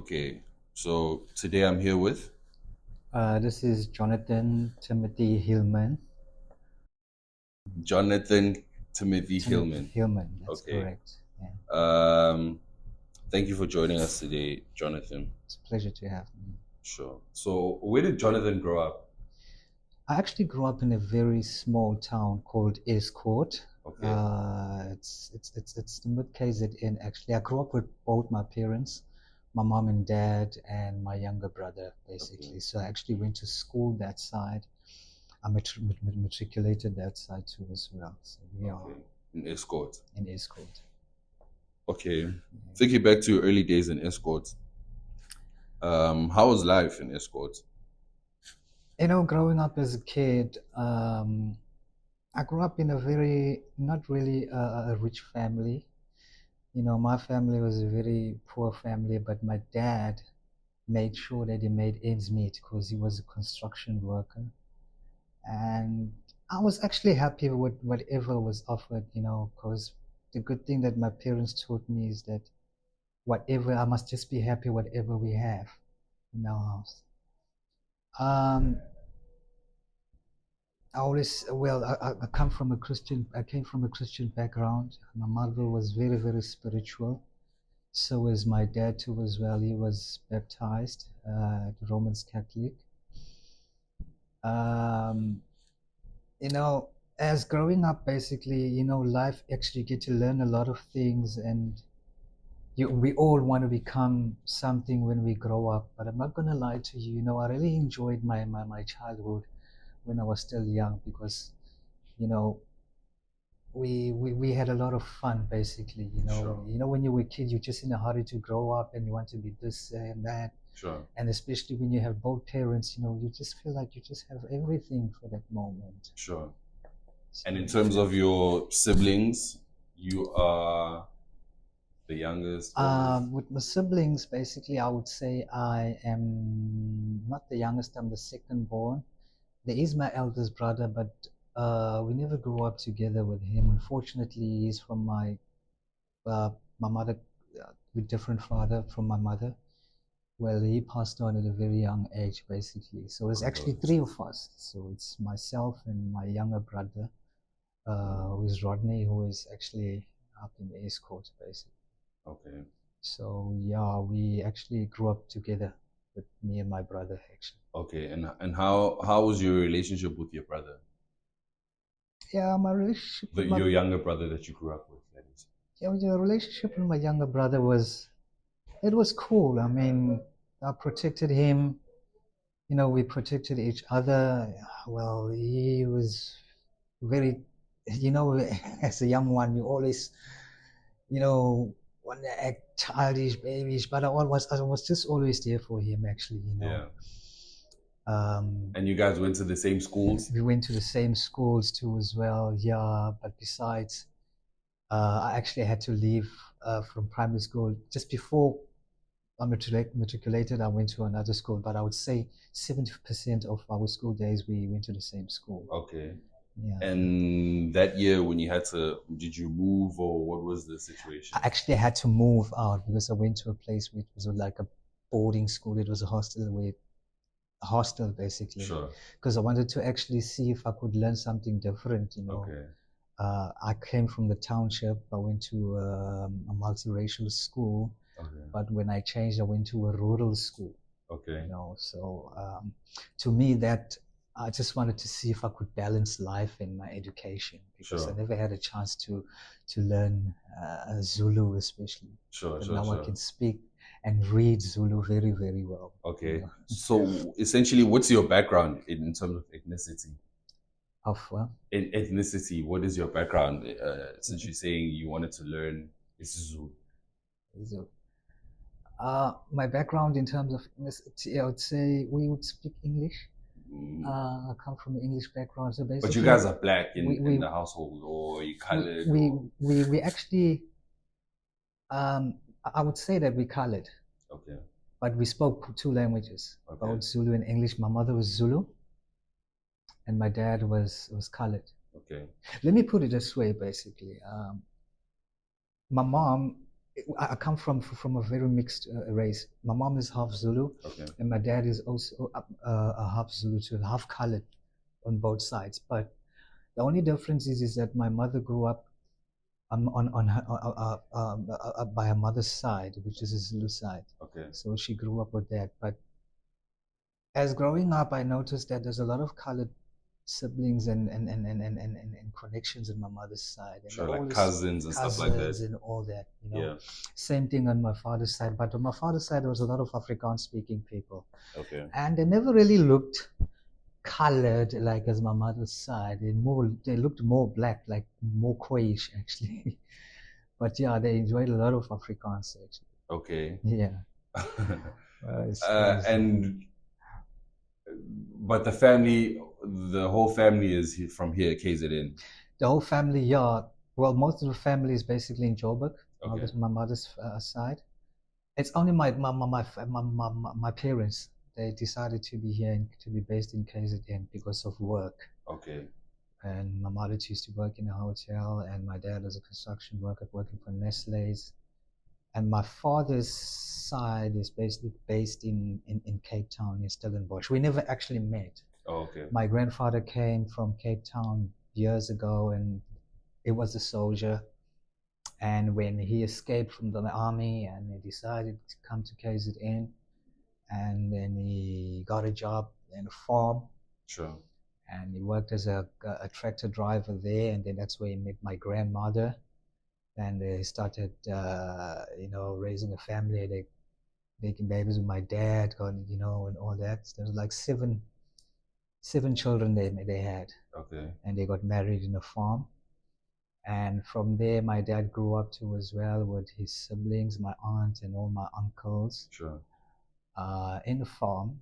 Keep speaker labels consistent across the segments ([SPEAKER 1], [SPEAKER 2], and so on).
[SPEAKER 1] Okay, so today I'm here with
[SPEAKER 2] This is Jonathan Timothy Hillman.
[SPEAKER 1] Jonathan Timothy
[SPEAKER 2] Timothy
[SPEAKER 1] Hillman.
[SPEAKER 2] Hillman, that's
[SPEAKER 1] Okay.
[SPEAKER 2] correct. Yeah,
[SPEAKER 1] Um, Thank you for joining us today, Jonathan.
[SPEAKER 2] it's a pleasure to have me.
[SPEAKER 1] Sure. So, where did Jonathan grow up?
[SPEAKER 2] I actually grew up in a very small town called Escourt.
[SPEAKER 1] Okay.
[SPEAKER 2] It's the mid KZN actually. I grew up with both my parents, my mom and dad, and my younger brother
[SPEAKER 1] Okay.
[SPEAKER 2] basically. So I actually went to school that side. I matriculated that side too as well. So we are
[SPEAKER 1] Okay. In Escort.
[SPEAKER 2] in Escourt.
[SPEAKER 1] Okay. Thinking back to your early days in Escort, how was life in Escort?
[SPEAKER 2] Growing up as a kid, I grew up in a very, not really a rich family. My family was a very poor family, but my dad made sure that he made ends meet because he was a construction worker. And I was actually happy with whatever was offered, because the good thing that my parents taught me is that whatever, I must just be happy whatever we have in our house. Um, I always, well, I come from a Christian, I came from a Christian background. My mother was very, very spiritual. So was my dad too as well. He was baptized, Roman Catholic. Um, you know, as growing up, basically, life actually get to learn a lot of things, and we all want to become something when we grow up. But I'm not gonna lie to you. I really enjoyed my childhood when I was still young because, you know, we had a lot of fun basically.
[SPEAKER 1] Sure.
[SPEAKER 2] When you were a kid, you're just in a hurry to grow up and you want to be this and that.
[SPEAKER 1] Sure.
[SPEAKER 2] And especially when you have both parents, you just feel like you just have everything for that moment.
[SPEAKER 1] Sure.
[SPEAKER 2] So
[SPEAKER 1] And in terms of your siblings, you are the youngest, oldest?
[SPEAKER 2] with my siblings, basically, I would say I am not the youngest. I'm the second born. There is my eldest brother, but we never grew up together with him. Unfortunately, he's from my mother, with different father from my mother. Well, he passed on at a very young age, basically. So it's actually three
[SPEAKER 1] Condolences.
[SPEAKER 2] of us. So it's myself and my younger brother,
[SPEAKER 1] Mm,
[SPEAKER 2] who is Rodney, who is actually up in the East Coast, basically.
[SPEAKER 1] okay.
[SPEAKER 2] So yeah, we actually grew up together with me and my brother, actually.
[SPEAKER 1] Okay, and how was your relationship with your brother,
[SPEAKER 2] Yeah, my relationship with my
[SPEAKER 1] your younger brother that you grew up with? That is.
[SPEAKER 2] yeah, the relationship with my younger brother was cool. I mean, I protected him. We protected each other. Well, he was very, as a young one, you always, want to act childish, babyish, but I was just always there for him, actually.
[SPEAKER 1] Yeah.
[SPEAKER 2] Um,
[SPEAKER 1] And you guys went to the same schools?
[SPEAKER 2] we went to the same schools too as well, yeah, but besides, I actually had to leave from primary school just before I matriculated. I went to another school, but I would say 70% of our school days we went to the same school.
[SPEAKER 1] Okay.
[SPEAKER 2] Yeah.
[SPEAKER 1] And that year when you had to, did you move or what was the
[SPEAKER 2] I
[SPEAKER 1] situation?
[SPEAKER 2] actually had to move out because I went to a place which was like a boarding school. It was a hostel basically,
[SPEAKER 1] Sure.
[SPEAKER 2] because I wanted to actually see if I could learn something different.
[SPEAKER 1] Okay.
[SPEAKER 2] I came from the township. I went to a multiracial school,
[SPEAKER 1] Okay.
[SPEAKER 2] but when I changed, I went to a rural school.
[SPEAKER 1] Okay.
[SPEAKER 2] So to me, that I just wanted to see if I could balance life and my education because I
[SPEAKER 1] Sure.
[SPEAKER 2] never had a chance to learn Zulu, especially.
[SPEAKER 1] Sure.
[SPEAKER 2] But
[SPEAKER 1] Sure.
[SPEAKER 2] now I
[SPEAKER 1] Sure.
[SPEAKER 2] can speak and read Zulu very, very well. You
[SPEAKER 1] Okay.
[SPEAKER 2] know,
[SPEAKER 1] So essentially, what's your background in terms of ethnicity?
[SPEAKER 2] of well,
[SPEAKER 1] In ethnicity, what is your background? Since you're saying you wanted to learn Zulu.
[SPEAKER 2] so, my background in terms of ethnicity, I would say we would speak English.
[SPEAKER 1] Mm.
[SPEAKER 2] I come from an English background, so
[SPEAKER 1] But you
[SPEAKER 2] basically,
[SPEAKER 1] guys are black
[SPEAKER 2] we
[SPEAKER 1] in
[SPEAKER 2] we
[SPEAKER 1] the household, or you
[SPEAKER 2] we
[SPEAKER 1] colored,
[SPEAKER 2] we
[SPEAKER 1] or
[SPEAKER 2] we actually, I would say that we colored,
[SPEAKER 1] okay,
[SPEAKER 2] but we spoke two languages,
[SPEAKER 1] okay,
[SPEAKER 2] both Zulu and English. My mother was Zulu, and my dad was colored.
[SPEAKER 1] okay,
[SPEAKER 2] Let me put it this way, basically. My mom I come from a very mixed race. My mom is half Zulu,
[SPEAKER 1] Okay.
[SPEAKER 2] and my dad is also a half Zulu too, half colored on both sides. But the only difference is that my mother grew up on her, by her mother's side, which is a Zulu side.
[SPEAKER 1] Okay.
[SPEAKER 2] So she grew up with that. But as growing up, I noticed that there's a lot of colored siblings and connections on my mother's side, and
[SPEAKER 1] Sure,
[SPEAKER 2] all
[SPEAKER 1] like
[SPEAKER 2] this
[SPEAKER 1] cousins and stuff like that.
[SPEAKER 2] cousins and all that, you know.
[SPEAKER 1] Yeah.
[SPEAKER 2] Same thing on my father's side, but on my father's side, there was a lot of Afrikaans speaking people,
[SPEAKER 1] Okay.
[SPEAKER 2] and they never really looked colored like as my mother's side. They looked more black, like more coyish actually. But yeah, they enjoyed a lot of Afrikaans actually.
[SPEAKER 1] Okay.
[SPEAKER 2] Yeah, it's crazy.
[SPEAKER 1] And but the whole family is from here, KZN.
[SPEAKER 2] The whole family, yeah. Well, most of the family is basically in Joburg.
[SPEAKER 1] Okay.
[SPEAKER 2] My mother's side. It's only my parents. They decided to be here and to be based in KZN because of work.
[SPEAKER 1] Okay.
[SPEAKER 2] And my mother used to work in a hotel, and my dad was a construction worker working for Nestle's. And my father's side is basically based in Cape Town, in Stellenbosch. We never actually met.
[SPEAKER 1] Oh, okay.
[SPEAKER 2] My grandfather came from Cape Town years ago, and it was a soldier. And when he escaped from the army and he decided to come to KZN, and then he got a job in a farm.
[SPEAKER 1] Sure.
[SPEAKER 2] And he worked as a tractor driver there, and then that's where he met my grandmother. And they started, raising a family. They making babies with my dad, and all that. So there was like seven children they had.
[SPEAKER 1] Okay.
[SPEAKER 2] And they got married in a farm. And from there, my dad grew up too as well with his siblings, my aunt, and all my uncles.
[SPEAKER 1] Sure.
[SPEAKER 2] In a farm.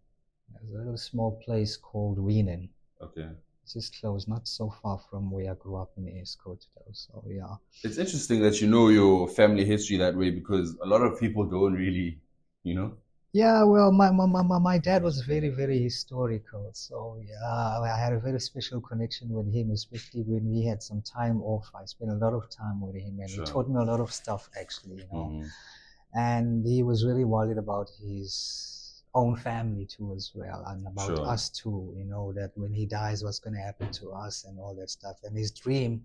[SPEAKER 2] There's a little small place called Weenan.
[SPEAKER 1] Okay.
[SPEAKER 2] It's just close, not so far from where I grew up in Escote though. So yeah.
[SPEAKER 1] It's interesting that you know your family history that way because a lot of people don't really, you know.
[SPEAKER 2] Yeah, well, my dad was very, very historical. So yeah, I had a very special connection with him, especially when we had some time off. I spent a lot of time with him, and he
[SPEAKER 1] Sure.
[SPEAKER 2] taught me a lot of stuff, actually.
[SPEAKER 1] Mm-hmm.
[SPEAKER 2] And he was really worried about his own family too, as well, and about
[SPEAKER 1] Sure.
[SPEAKER 2] us too. That when he dies, what's going to happen to us and all that stuff. And his dream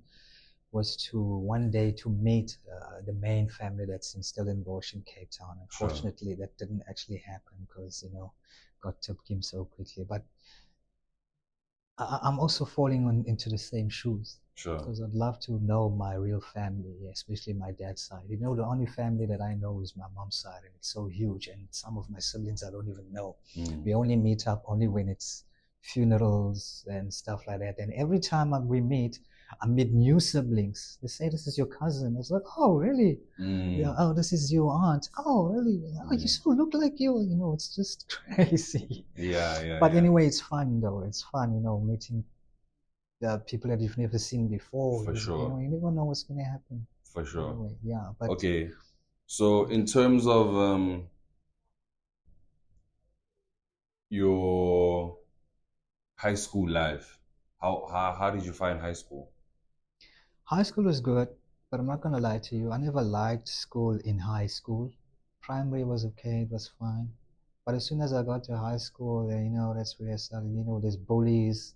[SPEAKER 2] was to one day to meet the main family that's in Stellenbosch in Cape Town.
[SPEAKER 1] Sure.
[SPEAKER 2] Unfortunately, that didn't actually happen because God took him so quickly. But I'm also falling into the same shoes.
[SPEAKER 1] Sure.
[SPEAKER 2] Because I'd love to know my real family, especially my dad's side. The only family that I know is my mom's side, and it's so huge. And some of my siblings I don't even know.
[SPEAKER 1] Mm.
[SPEAKER 2] We only meet up only when it's funerals and stuff like that. And every time we meet, I meet new siblings. They say, "This is your cousin." I was like, "Oh, really?"
[SPEAKER 1] Mm.
[SPEAKER 2] Yeah. "Oh, this is your aunt." "Oh, really?" "Oh, you so look like you." It's just crazy.
[SPEAKER 1] Yeah.
[SPEAKER 2] But
[SPEAKER 1] yeah.
[SPEAKER 2] anyway, it's fun though. It's fun, meeting the people that you've never seen before.
[SPEAKER 1] For sure.
[SPEAKER 2] You never know what's going to happen.
[SPEAKER 1] For sure.
[SPEAKER 2] Anyway, yeah. But
[SPEAKER 1] okay. So in terms of your high school life, how did you find high school?
[SPEAKER 2] high school was good, but I'm not going to lie to you. I never liked school in high school. Primary was okay, it was fine. But as soon as I got to high school, that's where I started, there's bullies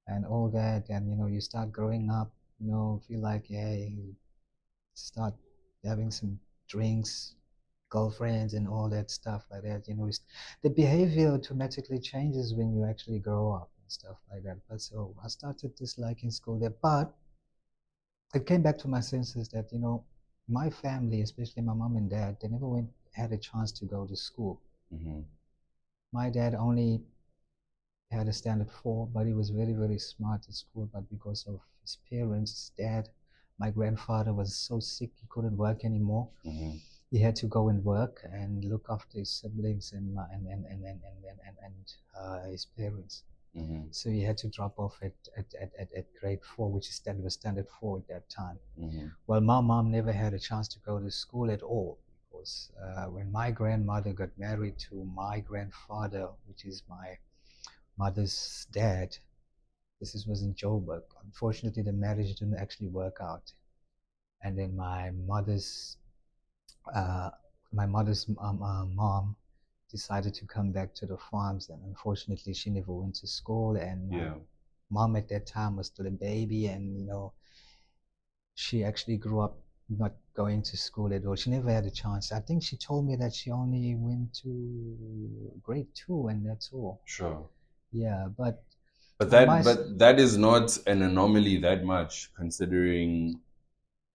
[SPEAKER 2] and all that. And, you start growing up, feel like, hey, you start having some drinks, girlfriends, and all that stuff like that. The behavior automatically changes when you actually grow up and stuff like that. But so I started disliking school there. But it came back to my senses that my family, especially my mom and dad, they never had a chance to go to school.
[SPEAKER 1] Mm-hmm.
[SPEAKER 2] My dad only had a standard 4, but he was very, very smart at school. But because of his parents, his dad, my grandfather was so sick he couldn't work anymore.
[SPEAKER 1] Mm-hmm.
[SPEAKER 2] He had to go and work and look after his siblings and his parents.
[SPEAKER 1] Mm-hmm.
[SPEAKER 2] So he had to drop off at grade 4, which was standard 4 at that time.
[SPEAKER 1] Mm-hmm.
[SPEAKER 2] Well, my mom never had a chance to go to school at all because when my grandmother got married to my grandfather, which is my mother's dad, was in Joburg. Unfortunately, the marriage didn't actually work out. And then my mother's uh, my mother's mom decided to come back to the farms, and unfortunately, she never went to school. And my
[SPEAKER 1] Yeah.
[SPEAKER 2] mom at that time was still a baby, and she actually grew up not going to school at all. She never had a chance. I think she told me that she only went to grade 2, and that's all.
[SPEAKER 1] Sure.
[SPEAKER 2] Yeah, but
[SPEAKER 1] But
[SPEAKER 2] on my
[SPEAKER 1] that is not an anomaly that much, considering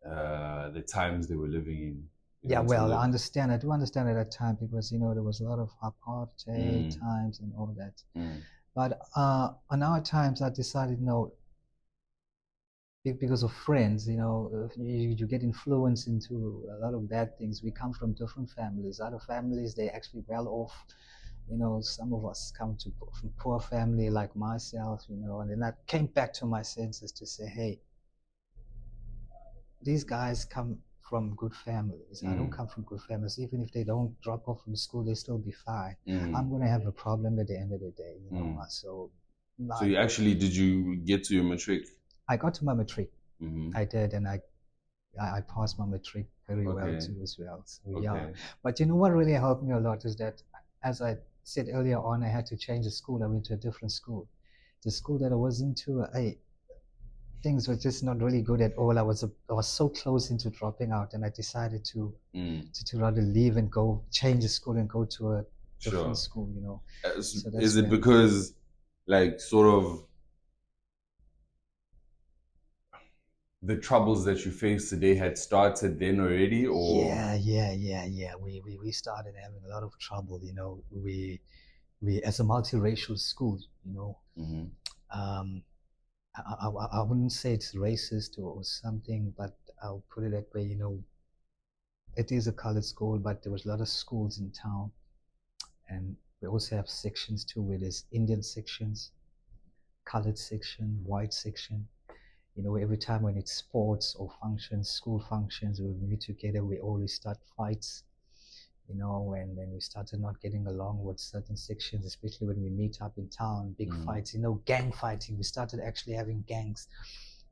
[SPEAKER 1] the times they were living in. You
[SPEAKER 2] yeah,
[SPEAKER 1] know, to
[SPEAKER 2] well,
[SPEAKER 1] live.
[SPEAKER 2] I do understand at that time because there was a lot of apartheid
[SPEAKER 1] Mm,
[SPEAKER 2] times and all that.
[SPEAKER 1] mm,
[SPEAKER 2] But on our times, I decided no, because of friends, you get influenced into a lot of bad things. We come from different families. Other families, they actually well off. Some of us come from poor family like myself, and then I came back to my senses to say, hey, these guys come from good families. I don't
[SPEAKER 1] mm,
[SPEAKER 2] come from good families. Even if they don't drop off from school, they still be fine. I'm
[SPEAKER 1] mm,
[SPEAKER 2] going to have a problem at the end of the day,
[SPEAKER 1] mm.
[SPEAKER 2] So
[SPEAKER 1] So
[SPEAKER 2] like,
[SPEAKER 1] you actually did you get to your matric?
[SPEAKER 2] I got to my matric.
[SPEAKER 1] Mm-hmm.
[SPEAKER 2] I did, and I passed my matric very well
[SPEAKER 1] Okay.
[SPEAKER 2] too as well. So yeah,
[SPEAKER 1] Okay.
[SPEAKER 2] but what really helped me a lot is that, as I said earlier on, I had to change the school. I went to a different school. The school that I was into, things were just not really good at all. I was so close into dropping out, and I decided to
[SPEAKER 1] Mm.
[SPEAKER 2] rather leave and go change the school and go to a different
[SPEAKER 1] Sure.
[SPEAKER 2] school. So
[SPEAKER 1] Is
[SPEAKER 2] that's
[SPEAKER 1] it
[SPEAKER 2] when.
[SPEAKER 1] because, like, sort of the troubles that you face today had started then already, or?
[SPEAKER 2] Yeah. We started having a lot of trouble. We as a multiracial school,
[SPEAKER 1] Mm-hmm.
[SPEAKER 2] um, I wouldn't say it's racist or something, but I'll put it that way. It is a colored school, but there was a lot of schools in town, and we also have sections too, where there's Indian sections, colored section, white section. Every time when it's sports or functions, school functions, we meet together, we always start fights. And then we started not getting along with certain sections, especially when we meet up in town, big
[SPEAKER 1] Mm.
[SPEAKER 2] fights, gang fighting. We started actually having gangs.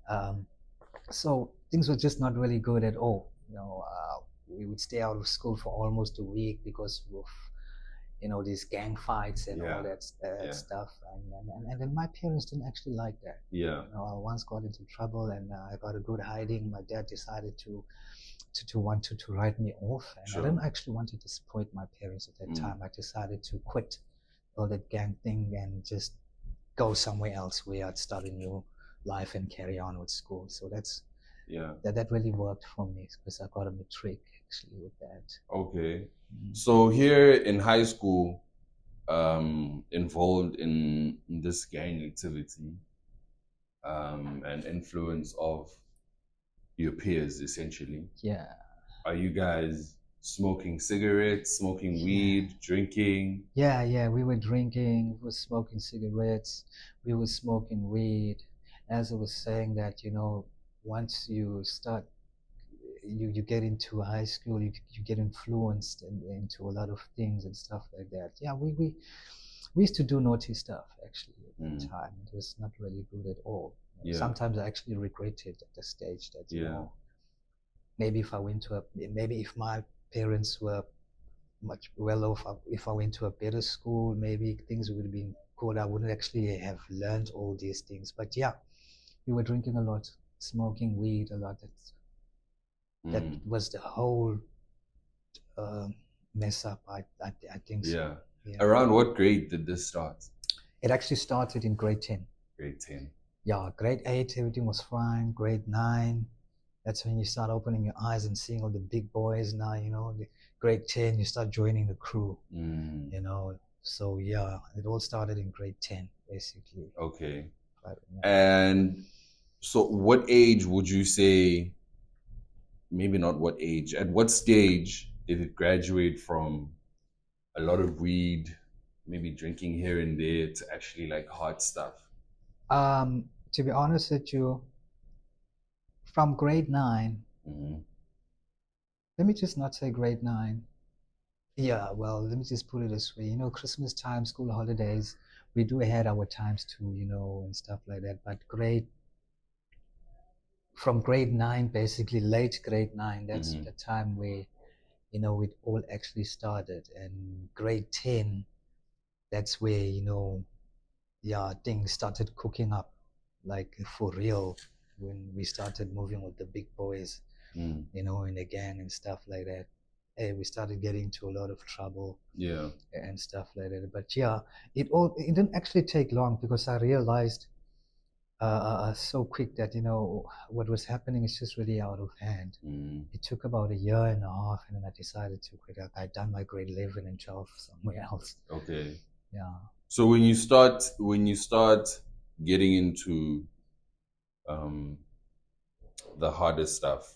[SPEAKER 2] Um, so things were just not really good at all. We would stay out of school for almost a week because of these gang fights and all
[SPEAKER 1] Yeah.
[SPEAKER 2] that
[SPEAKER 1] Yeah.
[SPEAKER 2] stuff. And then my parents didn't actually like that.
[SPEAKER 1] Yeah.
[SPEAKER 2] I once got into trouble, and I got a good hiding. My dad decided to want to write me off, and I
[SPEAKER 1] Sure.
[SPEAKER 2] didn't actually want to disappoint my parents at that
[SPEAKER 1] Mm.
[SPEAKER 2] time. I decided to quit all that gang thing and just go somewhere else where I'd start a new life and carry on with school. So
[SPEAKER 1] Yeah.
[SPEAKER 2] that really worked for me because I got a matric actually with that.
[SPEAKER 1] Okay.
[SPEAKER 2] Mm.
[SPEAKER 1] So here in high school, involved in this gang activity, and influence of your peers, essentially.
[SPEAKER 2] Yeah,
[SPEAKER 1] Are you guys smoking cigarettes, smoking
[SPEAKER 2] yeah,
[SPEAKER 1] weed, drinking?
[SPEAKER 2] yeah. We were drinking, we were smoking cigarettes, we were smoking weed. As I was saying that, once you start you get into high school, you get influenced into a lot of things and stuff like that. Yeah, we used to do naughty stuff actually at that
[SPEAKER 1] Mm.
[SPEAKER 2] time. It was not really good at all.
[SPEAKER 1] Yeah.
[SPEAKER 2] Sometimes I actually regretted at the stage that
[SPEAKER 1] Yeah.
[SPEAKER 2] maybe if I went to a maybe if my parents were much well off, if I went to a better school, maybe things would have been good. I wouldn't actually have learned all these things. But yeah, we were drinking a lot, smoking weed a lot. That
[SPEAKER 1] Mm.
[SPEAKER 2] was the whole mess up. I think so.
[SPEAKER 1] Yeah.
[SPEAKER 2] Yeah.
[SPEAKER 1] Around what grade did this start?
[SPEAKER 2] It actually started in grade 10.
[SPEAKER 1] Grade 10.
[SPEAKER 2] Yeah, grade 8, everything was fine. Grade 9, that's when you start opening your eyes and seeing all the big boys now, The grade 10, you start joining the crew,
[SPEAKER 1] Mm.
[SPEAKER 2] So yeah, it all started in grade 10, basically.
[SPEAKER 1] Okay.
[SPEAKER 2] But,
[SPEAKER 1] And so what age would you say, maybe not what age, at what stage did it graduate from a lot of weed, maybe drinking here and there, to actually like hard stuff?
[SPEAKER 2] to be honest with you, from grade 9,
[SPEAKER 1] Mm-hmm.
[SPEAKER 2] let me just not say grade 9. Yeah, well, let me just put it this way. Christmas time, school holidays, we do had our times too, and stuff like that. But from grade 9, basically late grade 9, that's
[SPEAKER 1] Mm-hmm.
[SPEAKER 2] the time where, it all actually started. And grade 10, that's where, yeah, things started cooking up, like for real, when we started moving with the big boys, in the gang and stuff like that. Hey, we started getting into a lot of trouble
[SPEAKER 1] Yeah.
[SPEAKER 2] and stuff like that. But yeah, it didn't actually take long, because I realized so quick that what was happening is just really out of hand. It took about a year and a half, and then I decided to quit. I'd done my grade 11 and 12 somewhere else.
[SPEAKER 1] Okay.
[SPEAKER 2] Yeah.
[SPEAKER 1] So when you start getting into the hardest stuff,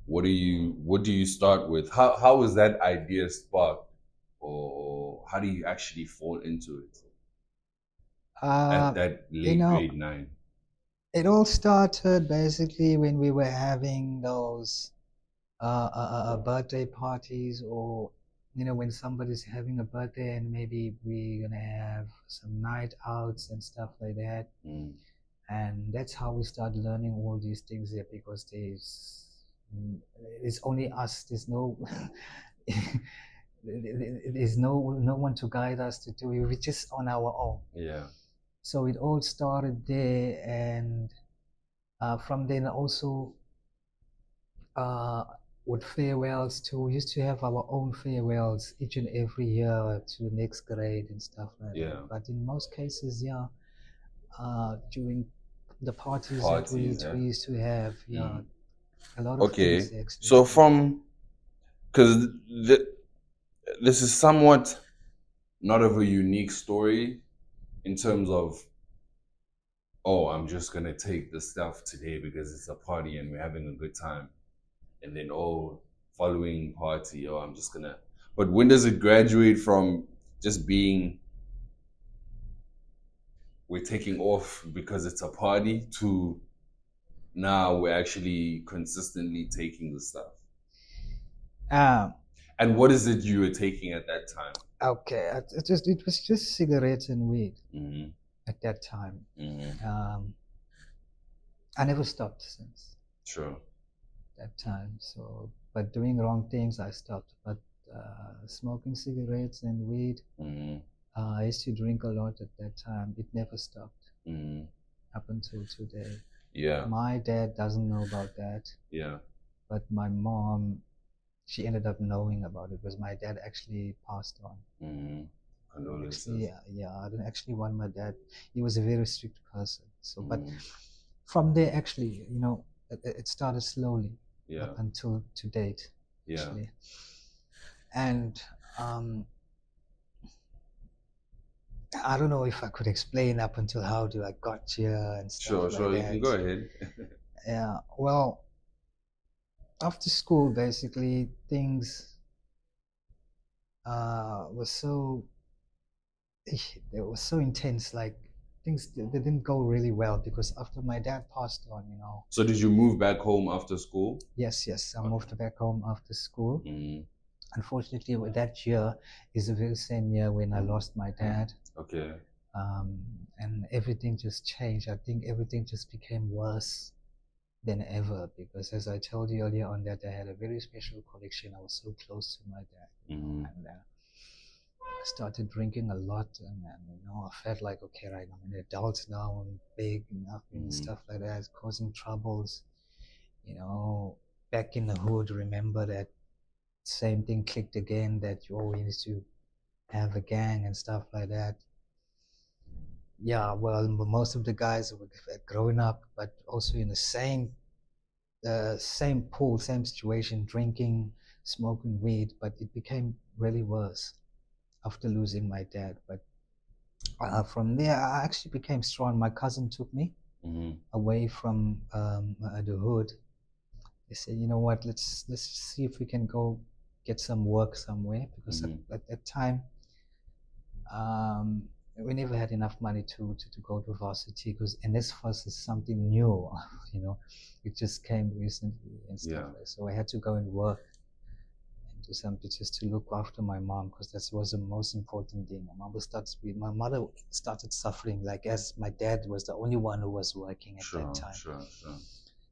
[SPEAKER 1] what do you start with? How was that idea sparked, or how do you actually fall into it at that
[SPEAKER 2] You
[SPEAKER 1] late
[SPEAKER 2] know,
[SPEAKER 1] grade 9?
[SPEAKER 2] it all started basically when we were having those birthday parties, or when somebody's having a birthday, and maybe we're gonna have some night outs and stuff like that. And that's how we start learning all these things here, because it's only us. There's no there's no one to guide us to do it. We're just on our own.
[SPEAKER 1] Yeah.
[SPEAKER 2] So it all started there, and from then also with farewells too. We used to have our own farewells each and every year to the next grade and stuff like
[SPEAKER 1] Yeah.
[SPEAKER 2] that. But in most cases, yeah, during the parties that
[SPEAKER 1] Parties,
[SPEAKER 2] we used to have, yeah, a lot of
[SPEAKER 1] Okay.
[SPEAKER 2] things actually.
[SPEAKER 1] So because this is somewhat not of a unique story in terms of, oh, I'm just gonna take the stuff today because it's a party and we're having a good time, and then, oh, following party, oh, I'm just gonna. But when does it graduate from just being, we're taking off because it's a party, to now we're actually consistently taking the stuff? And what is it you were taking at that time?
[SPEAKER 2] Okay, it was just cigarettes and weed at that time. I never stopped since.
[SPEAKER 1] Sure.
[SPEAKER 2] That time. So, but doing wrong things, I stopped. But smoking cigarettes and weed, I used to drink a lot at that time. It never stopped up until today.
[SPEAKER 1] Yeah.
[SPEAKER 2] My dad doesn't know about that.
[SPEAKER 1] Yeah.
[SPEAKER 2] But my mom, she ended up knowing about it, because my dad actually passed on.
[SPEAKER 1] Condolences.
[SPEAKER 2] Yeah, I didn't actually want my dad. He was a very strict person. So, but from there, actually, it started slowly up until to date, actually. And I don't know if I could explain up until how I got here and stuff
[SPEAKER 1] Sure,
[SPEAKER 2] like
[SPEAKER 1] you
[SPEAKER 2] that.
[SPEAKER 1] can go ahead.
[SPEAKER 2] Yeah, well, after school, basically, things were so it was so intense. Like, things they didn't go really well, because after my dad passed on,
[SPEAKER 1] So did you move back home after school?
[SPEAKER 2] Yes, I moved back home after school. Unfortunately, that year is the very same year when I lost my dad.
[SPEAKER 1] Okay.
[SPEAKER 2] And everything just changed. I think everything just became worse than ever, because, as I told you earlier on, that I had a very special connection. I was so close to my dad, and I started drinking a lot, and I felt like, okay, right, I'm an adult now, I'm big enough and stuff like that, causing troubles. Back in the hood, remember that same thing clicked again, that you always used to have a gang and stuff like that. Yeah, well, most of the guys had grown up, but also in the same pool, same situation, drinking, smoking weed, but it became really worse after losing my dad. But from there, I actually became strong. My cousin took me away from the hood. They said, you know what, let's see if we can go get some work somewhere, because at that time, we never had enough money to go to varsity, because NSFAS is something new, it just came recently and stuff like that. So I had to go and work and do something just to look after my mom, because that was the most important thing. My mother started suffering, like, as my dad was the only one who was working at that time.
[SPEAKER 1] Sure.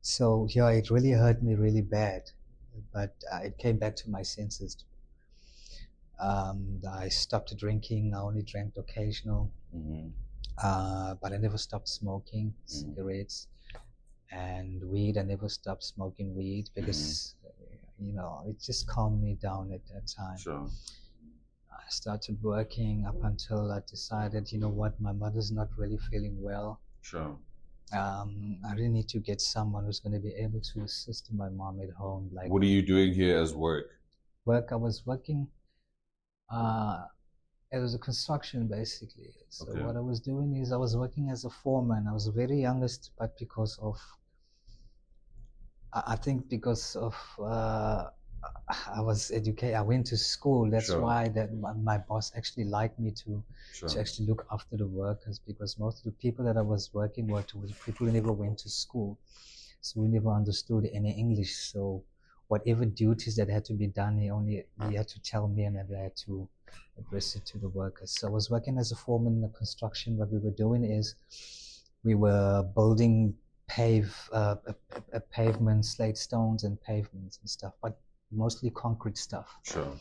[SPEAKER 2] So yeah, it really hurt me really bad. but it came back to my senses. I stopped drinking. I only drank occasional, but I never stopped smoking cigarettes and weed. I never stopped smoking weed because it just calmed me down at that time.
[SPEAKER 1] Sure.
[SPEAKER 2] I started working up until I decided, what, my mother's not really feeling well.
[SPEAKER 1] Sure.
[SPEAKER 2] I really need to get someone who's going to be able to assist my mom at home. Like,
[SPEAKER 1] what are you doing here as work?
[SPEAKER 2] I was working. It was a construction basically. So what I was doing is I was working as a foreman. I was the very youngest, but because of, I think because of I was educated. I went to school. That's why that my boss actually liked me to actually look after the workers, because most of the people that I was working with people who never went to school, so we never understood any English. So whatever duties that had to be done, he had to tell me, and I had to address it to the workers. So I was working as a foreman in the construction. What we were doing is we were building pavements, slate stones and pavements and stuff, but mostly concrete stuff.
[SPEAKER 1] Sure.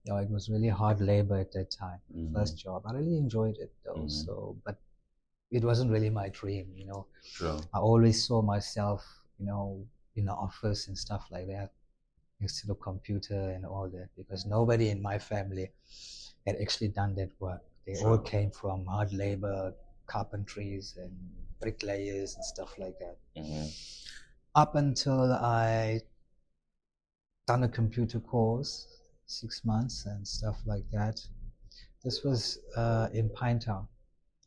[SPEAKER 2] It was really hard labor at that time. First job. I really enjoyed it though. But it wasn't really my dream,
[SPEAKER 1] Sure.
[SPEAKER 2] I always saw myself, in the office and stuff like that, next to the computer and all that, because nobody in my family had actually done that work. They all came from hard labor, carpentries and bricklayers and stuff like that. Up until I done a computer course, 6 months and stuff like that. This was in Pinetown.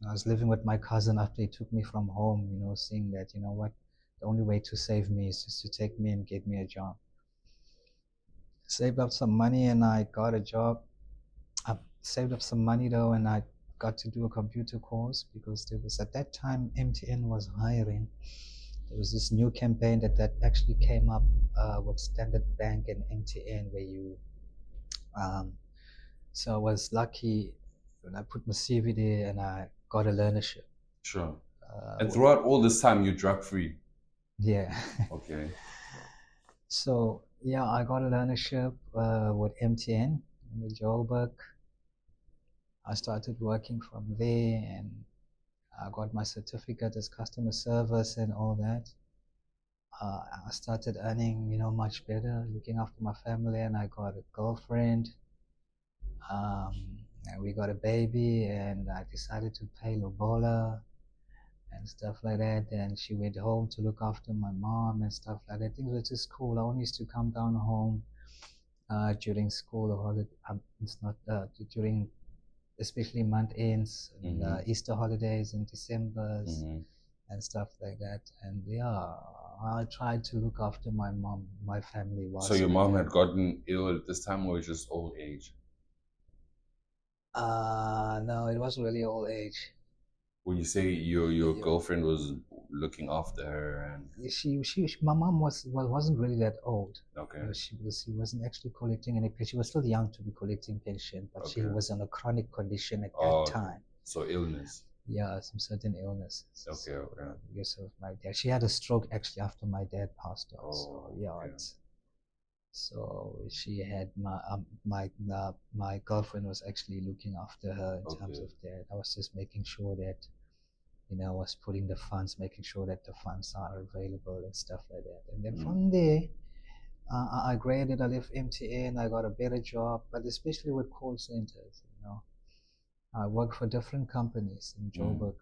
[SPEAKER 2] I was living with my cousin after he took me from home, seeing that, what, the only way to save me is just to take me and get me a job. Saved up some money and I got a job. I saved up some money though, and I got to do a computer course because there was, at that time, MTN was hiring. There was this new campaign that actually came up with Standard Bank and MTN, where you so I was lucky when I put my CV there and I got a learnership.
[SPEAKER 1] Sure. And throughout all this time, you drug free?
[SPEAKER 2] Yeah.
[SPEAKER 1] Okay.
[SPEAKER 2] So yeah, I got a learnership with MTN in Joburg. I started working from there and I got my certificate as customer service and all that. I started earning, much better, looking after my family, and I got a girlfriend. And we got a baby, and I decided to pay lobola and stuff like that. And she went home to look after my mom and stuff like that. Things were just cool. I only used to come down home during school or holiday. It's not during, especially month ends, and Easter holidays and December's and stuff like that. And yeah, I tried to look after my mom, my family.
[SPEAKER 1] So your mom had gotten ill at this time, or just old age?
[SPEAKER 2] No, it wasn't really old age.
[SPEAKER 1] When you say your girlfriend was looking after her, and
[SPEAKER 2] my mom wasn't really that old.
[SPEAKER 1] Okay.
[SPEAKER 2] She wasn't actually collecting any pension. She was still young to be collecting pension, but she was on a chronic condition at that time.
[SPEAKER 1] So illness.
[SPEAKER 2] Yeah, some certain illness.
[SPEAKER 1] Okay.
[SPEAKER 2] Because of my dad. She had a stroke actually after my dad passed on. So yeah, so she had my girlfriend was actually looking after her in terms of that. I was just making sure that, I was putting the funds, making sure that the funds are available and stuff like that. And then from there, I graded. I left MTN. I got a better job, but especially with call centers. I worked for different companies in Joburg,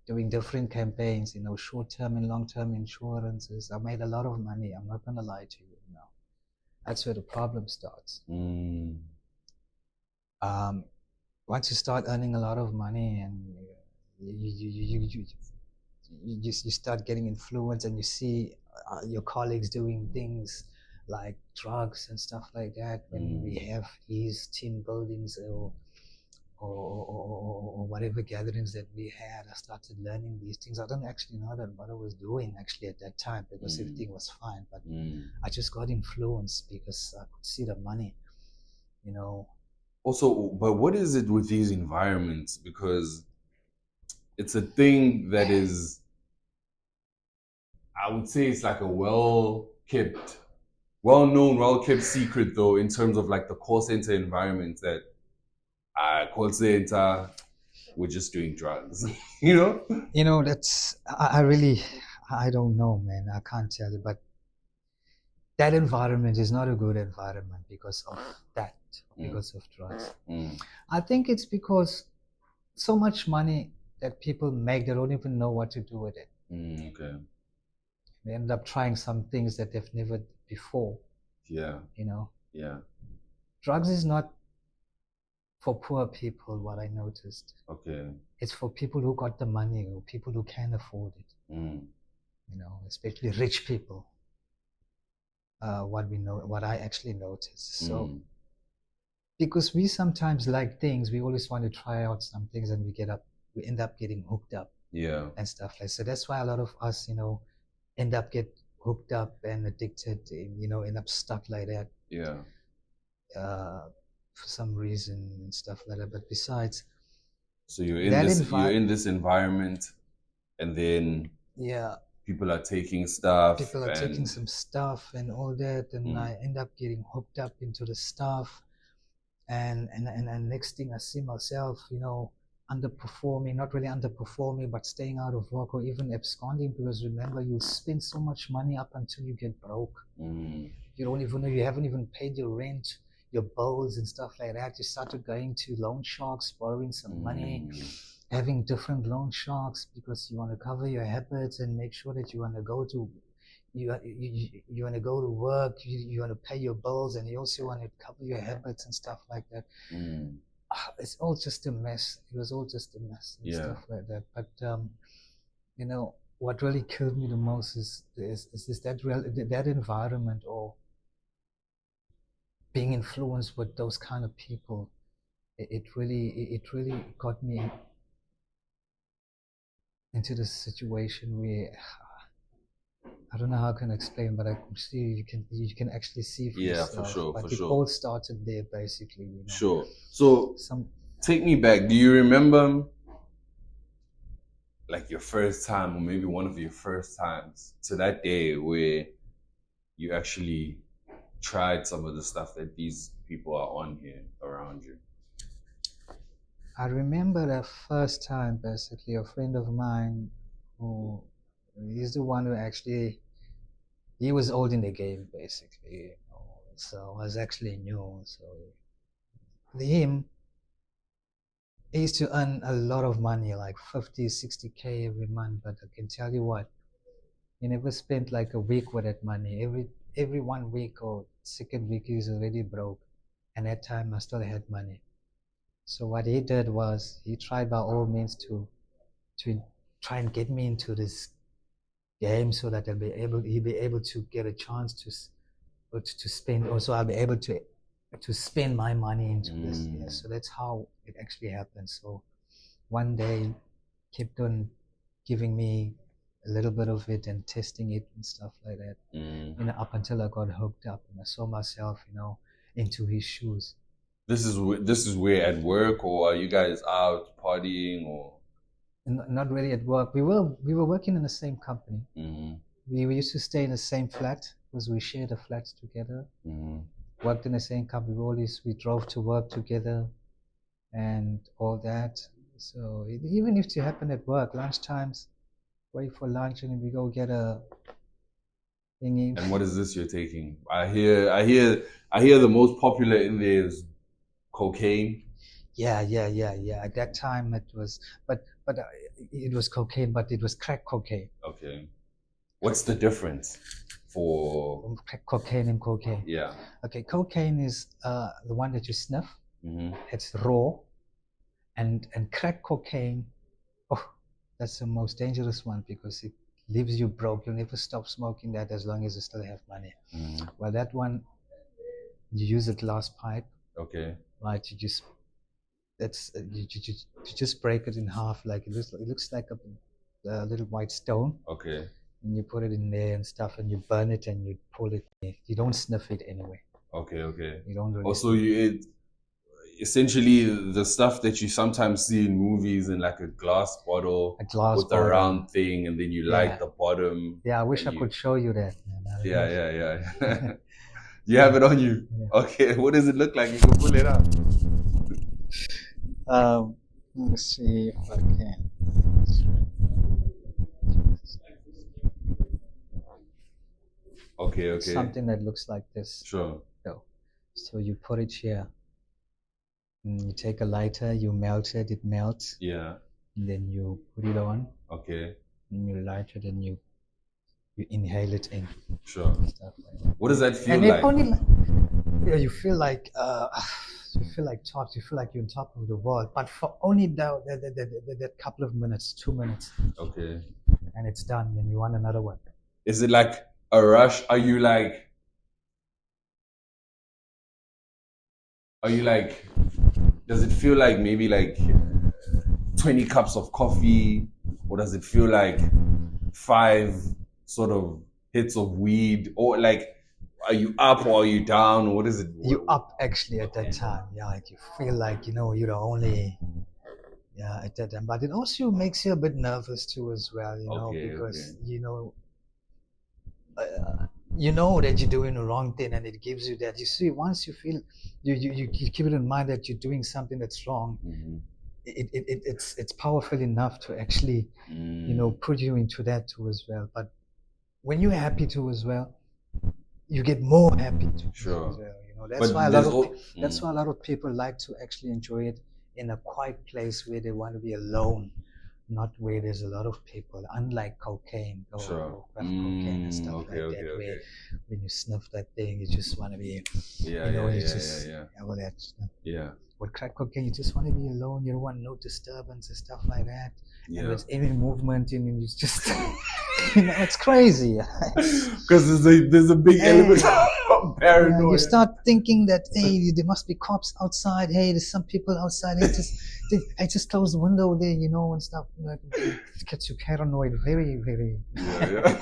[SPEAKER 2] doing different campaigns, short-term and long-term insurances. I made a lot of money. I'm not gonna lie to you. That's where the problem starts. Once you start earning a lot of money and you start getting influence, and you see your colleagues doing things like drugs and stuff like that. When we have these team buildings or whatever gatherings that we had, I started learning these things. I don't actually know what I was doing actually at that time, because everything was fine, but I just got influenced because I could see the money,
[SPEAKER 1] Also, but what is it with these environments? Because it's a thing that is, I would say it's like a well-kept well known, well kept secret though, in terms of like the call center environment that call center, we're just doing drugs, you know?
[SPEAKER 2] You know, that's I don't know, man. I can't tell you, but that environment is not a good environment because of that, because of drugs. I think it's because so much money that people make, they don't even know what to do with it.
[SPEAKER 1] Okay.
[SPEAKER 2] They end up trying some things that they've never before.
[SPEAKER 1] Yeah.
[SPEAKER 2] You know?
[SPEAKER 1] Yeah.
[SPEAKER 2] Drugs is not for poor people, what I noticed.
[SPEAKER 1] Okay.
[SPEAKER 2] It's for people who got the money or people who can afford it. You know, especially rich people. What I actually noticed. So, because we sometimes like things, we always want to try out some things, and we end up getting hooked up.
[SPEAKER 1] Yeah.
[SPEAKER 2] And stuff like so. That's why a lot of us, you know, end up get hooked up and addicted. You know, end up stuck like that.
[SPEAKER 1] Yeah.
[SPEAKER 2] For some reason and stuff like that. But besides,
[SPEAKER 1] so you're in this environment, and then people are taking stuff.
[SPEAKER 2] People are taking some stuff and all that, and I end up getting hooked up into the stuff, and next thing I see myself, you know, underperforming, not really underperforming, but staying out of work or even absconding, because remember, you'll spend so much money up until you get broke. You don't even know, you haven't even paid your rent, your bills and stuff like that. You started going to loan sharks, borrowing some money, having different loan sharks because you want to cover your habits and make sure that you want to go to you want to go to work, you want to pay your bills, and you also want to cover your habits and stuff like that. It's all just a mess. It was all just a mess and stuff like that. But you know, what really killed me the most is that environment, or being influenced with those kind of people. It really got me into this situation where I don't know how I can explain, but I can see you can actually see for yourself.
[SPEAKER 1] For sure.
[SPEAKER 2] But
[SPEAKER 1] for
[SPEAKER 2] it
[SPEAKER 1] sure.
[SPEAKER 2] all started there, basically. You know?
[SPEAKER 1] Sure. So take me back. Do you remember like your first time, or maybe one of your first times, to that day where you actually tried some of the stuff that these people are on here around you?
[SPEAKER 2] I remember the first time, basically, a friend of mine who he's the one who actually, he was old in the game, basically, you know, so I was actually new. So him, he used to earn a lot of money, like 50, 60K every month, but I can tell you what, he never spent like a week with that money. Every 1 week or second week, he was already broke, and that time I still had money. So what he did was he tried by all means to try and get me into this game so that he'll be able to get a chance to spend, also I'll be able to spend my money into this. Yeah, so that's how it actually happened. So one day kept on giving me a little bit of it and testing it and stuff like that. You know, up until I got hooked up and I saw myself, you know, into his shoes.
[SPEAKER 1] This is where at work, or are you guys out partying, or?
[SPEAKER 2] Not really at work. We were working in the same company. We used to stay in the same flat because we shared a flat together. Worked in the same company. We drove to work together and all that. So even if it happened at work, lunch times, wait for lunch and we go get a thingy.
[SPEAKER 1] And what is this you're taking? I hear the most popular in there is cocaine.
[SPEAKER 2] Yeah. At that time it was, but it was cocaine, but it was crack cocaine.
[SPEAKER 1] Okay. What's the difference for
[SPEAKER 2] crack cocaine and cocaine?
[SPEAKER 1] Yeah.
[SPEAKER 2] Okay, cocaine is the one that you sniff. It's raw, and crack cocaine, that's the most dangerous one because it leaves you broke. You'll never stop smoking that as long as you still have money. Well, that one, you use a glass pipe.
[SPEAKER 1] Okay.
[SPEAKER 2] Right, you just break it in half, like it looks like a little white stone.
[SPEAKER 1] Okay.
[SPEAKER 2] And you put it in there and stuff, and you burn it and you pull it. You don't sniff it anyway.
[SPEAKER 1] Okay.
[SPEAKER 2] You don't really.
[SPEAKER 1] Also, essentially the stuff that you sometimes see in movies in like a glass bottle with a round thing, and then you light the bottom.
[SPEAKER 2] Yeah, I wish I could show you that, man.
[SPEAKER 1] Yeah. You have it on you?
[SPEAKER 2] Yeah.
[SPEAKER 1] Okay, what does it look like? You can pull it out.
[SPEAKER 2] Let me see if I can.
[SPEAKER 1] Okay, okay.
[SPEAKER 2] Something that looks like this.
[SPEAKER 1] Sure.
[SPEAKER 2] So you put it here. And you take a lighter, you melt it, it melts.
[SPEAKER 1] Yeah.
[SPEAKER 2] And then you put it on.
[SPEAKER 1] Okay.
[SPEAKER 2] And you light it and you inhale it in.
[SPEAKER 1] Sure.
[SPEAKER 2] Stuff like that.
[SPEAKER 1] What does that feel
[SPEAKER 2] and
[SPEAKER 1] like?
[SPEAKER 2] It only, yeah, you feel like top. You feel like you're on top of the world, but for only that couple of minutes, 2 minutes.
[SPEAKER 1] Okay.
[SPEAKER 2] And it's done. And you want another one.
[SPEAKER 1] Is it like a rush? Are you like? Does it feel like maybe like 20 cups of coffee, or does it feel like 5 sort of hits of weed, or like? Are you up or are you down? What is it?
[SPEAKER 2] You up actually at that time. Yeah, like you feel like you're the only. Yeah, at that time. But it also makes you a bit nervous too, as well. Because you know that you're doing the wrong thing, and it gives you that. You see, once you feel you keep it in mind that you're doing something that's wrong.
[SPEAKER 1] Mm-hmm.
[SPEAKER 2] It's powerful enough to actually put you into that too as well. But when you're happy too as well, you get more happy too.
[SPEAKER 1] Sure.
[SPEAKER 2] As well. That's why a lot of people like to actually enjoy it in a quiet place where they want to be alone, not where there's a lot of people. Unlike cocaine or cocaine and stuff like that, where when you sniff that thing, you just want to be, all that stuff.
[SPEAKER 1] Yeah.
[SPEAKER 2] With crack cocaine, you just want to be alone. You don't want no disturbance and stuff like that.
[SPEAKER 1] Yeah.
[SPEAKER 2] And with any movement, and you just, it's crazy.
[SPEAKER 1] Because there's a big element of paranoia.
[SPEAKER 2] You start thinking that, hey, there must be cops outside. Hey, there's some people outside. Hey, just close the window there, and stuff. It gets you paranoid very, very.
[SPEAKER 1] Yeah.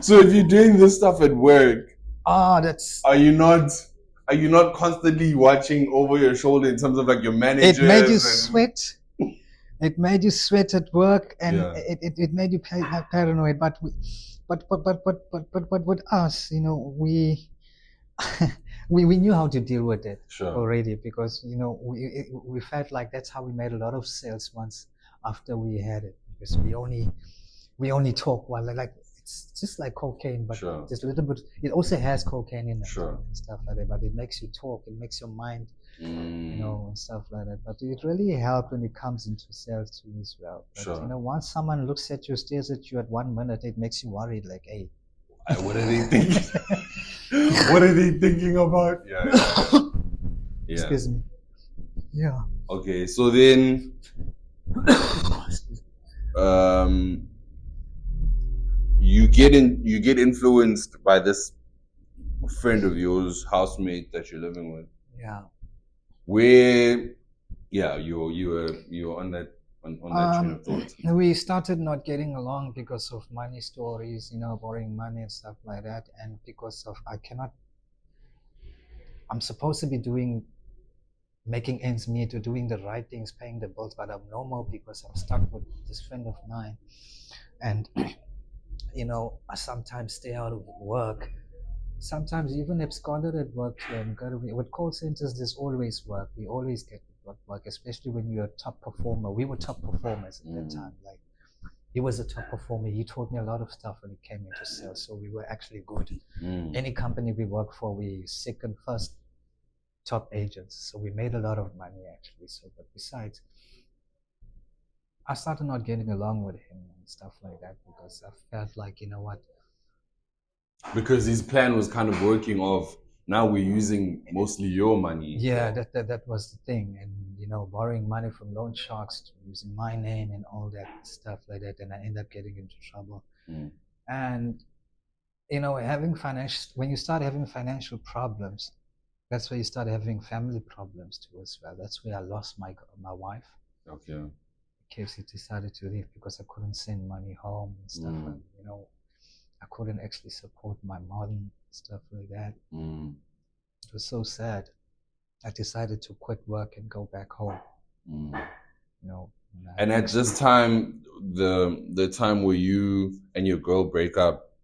[SPEAKER 1] So if you're doing this stuff at work, are you not constantly watching over your shoulder in terms of like your managers?
[SPEAKER 2] It made you sweat. It made you sweat at work, and it made you paranoid. But with us, we we knew how to deal with it already, because we felt like that's how we made a lot of sales once after we had it, because we only talk while like it's just like cocaine, but just a little bit. It also has cocaine in it and stuff like that, but it makes you talk. It makes your mind. And stuff like that. But it really helps when it comes into sales too as well. But, once someone looks at you, stares at you at 1 minute, it makes you worried. Like, hey,
[SPEAKER 1] what are they thinking? What are they thinking about? Yeah.
[SPEAKER 2] Excuse me. Yeah.
[SPEAKER 1] Okay, so then, you get influenced by this friend of yours, housemate that you're living with.
[SPEAKER 2] Yeah.
[SPEAKER 1] Where, you were on that train of thought.
[SPEAKER 2] We started not getting along because of money stories, borrowing money and stuff like that, and because of I'm supposed to be making ends meet, or doing the right things, paying the bills, but I'm no more because I'm stuck with this friend of mine, and I sometimes stay out of work. Sometimes even absconded at work too. With call centers, there's always work. We always get work, especially when you're a top performer. We were top performers at that time. Like, he was a top performer. He taught me a lot of stuff when it came into sales. So we were actually good. Any company we work for, we second, first top agents. So we made a lot of money actually. So, but besides, I started not getting along with him and stuff like that, because I felt like, what?
[SPEAKER 1] Because his plan was kind of working off, now we're using mostly your money.
[SPEAKER 2] Yeah, that was the thing. And, borrowing money from loan sharks, using my name and all that stuff like that. And I end up getting into trouble. And, when you start having financial problems, that's where you start having family problems too as well. That's where I lost my wife.
[SPEAKER 1] Okay.
[SPEAKER 2] Because he decided to leave because I couldn't send money home and stuff. And, I couldn't actually support my mom and stuff like that. It was so sad. I decided to quit work and go back home.
[SPEAKER 1] And at this time, the time where you and your girl break up,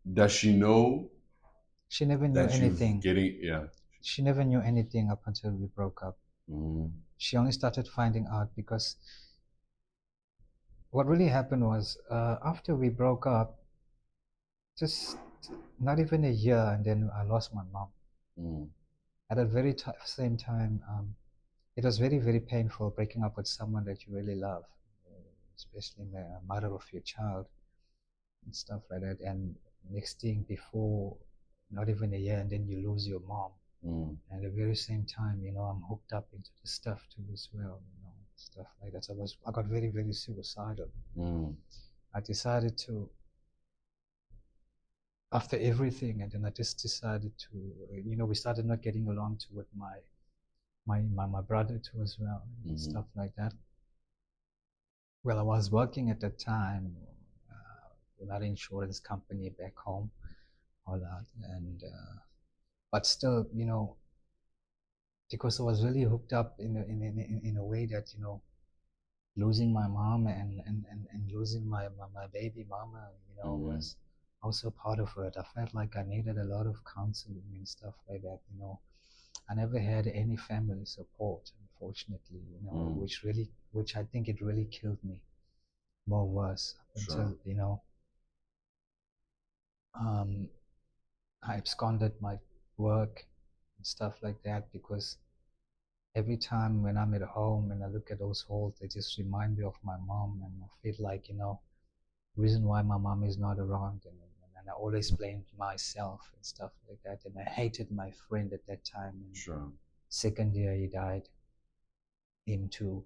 [SPEAKER 1] Does she know
[SPEAKER 2] She never knew
[SPEAKER 1] that you've
[SPEAKER 2] anything.
[SPEAKER 1] getting, yeah?
[SPEAKER 2] She never knew anything up until we broke up.
[SPEAKER 1] Mm,
[SPEAKER 2] She only started finding out because what really happened was after we broke up, just not even a year, and then I lost my mom.
[SPEAKER 1] mm,
[SPEAKER 2] At the very same time, it was very, very painful breaking up with someone that you really love, especially the mother of your child and stuff like that. And next thing, before not even a year, and then you lose your mom.
[SPEAKER 1] mm,
[SPEAKER 2] And at the very same time, I'm hooked up into the stuff too as well, stuff like that. So I got very, very suicidal.
[SPEAKER 1] mm,
[SPEAKER 2] I decided to, after everything, and then I just decided to, we started not getting along to with my brother too as well, and
[SPEAKER 1] mm,
[SPEAKER 2] stuff like that. Well, I was working at that time with an insurance company back home, all that, and but still, because I was really hooked up in a way that losing my mom and losing my baby mama,
[SPEAKER 1] mm,
[SPEAKER 2] was also part of it. I felt like I needed a lot of counseling and stuff like that. I never had any family support, unfortunately,
[SPEAKER 1] mm.
[SPEAKER 2] which I think it really killed me more worse up
[SPEAKER 1] Sure.
[SPEAKER 2] until, um, I absconded my work and stuff like that because every time when I'm at home and I look at those holes, they just remind me of my mom, and I feel like, reason why my mom is not around, and I always blamed myself and stuff like that. And I hated my friend at that time. And
[SPEAKER 1] Sure.
[SPEAKER 2] second year he died, him too,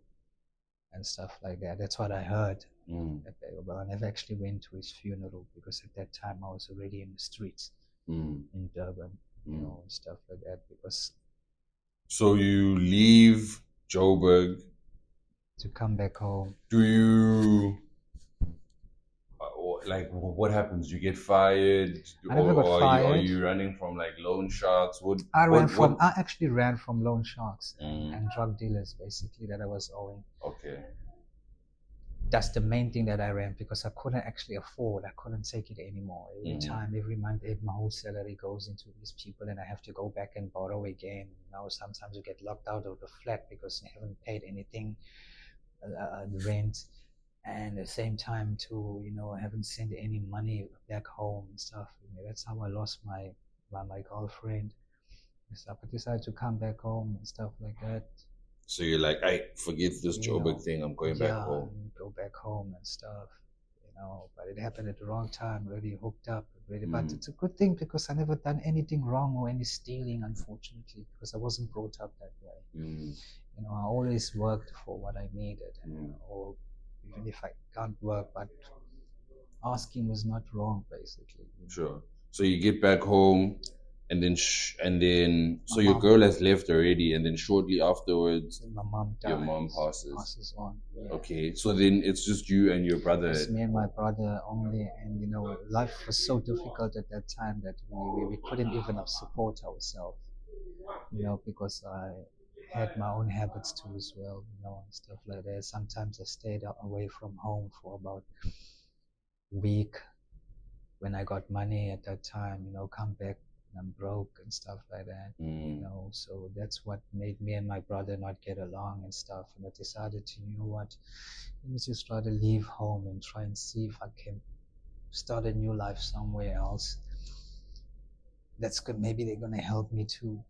[SPEAKER 2] and stuff like that. That's what I heard.
[SPEAKER 1] Mm,
[SPEAKER 2] But I never actually went to his funeral because at that time I was already in the streets
[SPEAKER 1] mm,
[SPEAKER 2] in Durban,
[SPEAKER 1] mm.
[SPEAKER 2] and stuff like that. Because
[SPEAKER 1] So you leave Joburg.
[SPEAKER 2] to come back home,
[SPEAKER 1] Do you like what happens? You get fired,
[SPEAKER 2] I never got
[SPEAKER 1] or are
[SPEAKER 2] fired.
[SPEAKER 1] you running from like loan sharks? What
[SPEAKER 2] I
[SPEAKER 1] what?
[SPEAKER 2] actually ran from loan sharks
[SPEAKER 1] Mm,
[SPEAKER 2] and drug dealers basically that I was owing.
[SPEAKER 1] okay.
[SPEAKER 2] That's the main thing that I ran because I couldn't actually afford. I couldn't take it anymore. Every
[SPEAKER 1] Mm,
[SPEAKER 2] time, every month, my whole salary goes into these people, and I have to go back and borrow again. Sometimes you get locked out of the flat because you haven't paid anything, the rent, and at the same time too, I haven't sent any money back home and stuff. That's how I lost my girlfriend and stuff. I decided to come back home and stuff like that.
[SPEAKER 1] so you're like, I forget this
[SPEAKER 2] you
[SPEAKER 1] Joburg
[SPEAKER 2] know,
[SPEAKER 1] thing. I'm going back
[SPEAKER 2] yeah,
[SPEAKER 1] home.
[SPEAKER 2] and go back home and stuff, but it happened at the wrong time, really hooked up, really. But
[SPEAKER 1] Mm,
[SPEAKER 2] it's a good thing because I never done anything wrong or any stealing, unfortunately, because I wasn't brought up that way.
[SPEAKER 1] mm,
[SPEAKER 2] I always worked for what I needed,
[SPEAKER 1] mm.
[SPEAKER 2] or even if I can't work, but asking was not wrong, basically.
[SPEAKER 1] Sure. So you get back home, and then
[SPEAKER 2] My
[SPEAKER 1] so your
[SPEAKER 2] mom,
[SPEAKER 1] girl has left already, and then shortly afterwards,
[SPEAKER 2] my mom
[SPEAKER 1] your mom
[SPEAKER 2] dies,
[SPEAKER 1] passes.
[SPEAKER 2] passes on. Yeah.
[SPEAKER 1] Okay. So then it's just you and your
[SPEAKER 2] Just
[SPEAKER 1] brother.
[SPEAKER 2] me and my brother only, and life was so difficult at that time that we couldn't even support ourselves, because I had my own habits too as well, and stuff like that. Sometimes I stayed away from home for about a week when I got money at that time, come back and I'm broke and stuff like that.
[SPEAKER 1] Mm,
[SPEAKER 2] So that's what made me and my brother not get along and stuff. And I decided to, what, let me just try to leave home and try and see if I can start a new life somewhere else. That's good. Maybe they're gonna help me to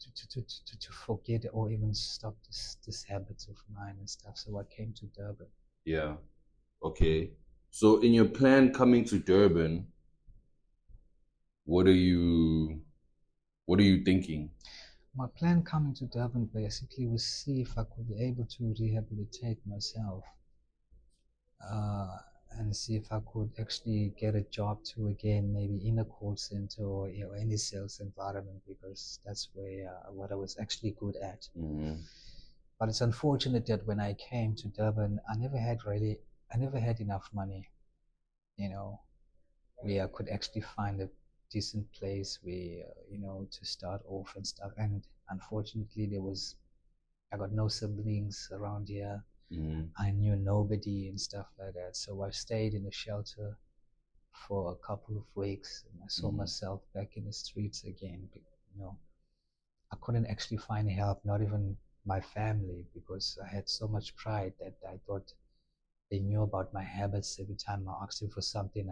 [SPEAKER 2] forget or even stop this habits of mine and stuff. So I came to Durban.
[SPEAKER 1] yeah. Okay. So in your plan coming to Durban, what are you what are you thinking?
[SPEAKER 2] My plan coming to Durban basically was see if I could be able to rehabilitate myself, uh, and see if I could actually get a job too again, maybe in a call center or any sales environment because that's where what I was actually good at.
[SPEAKER 1] Mm-hmm.
[SPEAKER 2] But it's unfortunate that when I came to Durban, I never had enough money, you know, where I could actually find a decent place where, to start off and stuff. And unfortunately, I got no siblings around here.
[SPEAKER 1] Mm-hmm.
[SPEAKER 2] I knew nobody and stuff like that. So I stayed in a shelter for a couple of weeks, and I saw myself back in the streets again. I couldn't actually find help, not even my family, because I had so much pride that I thought they knew about my habits. Every time I asked them for something,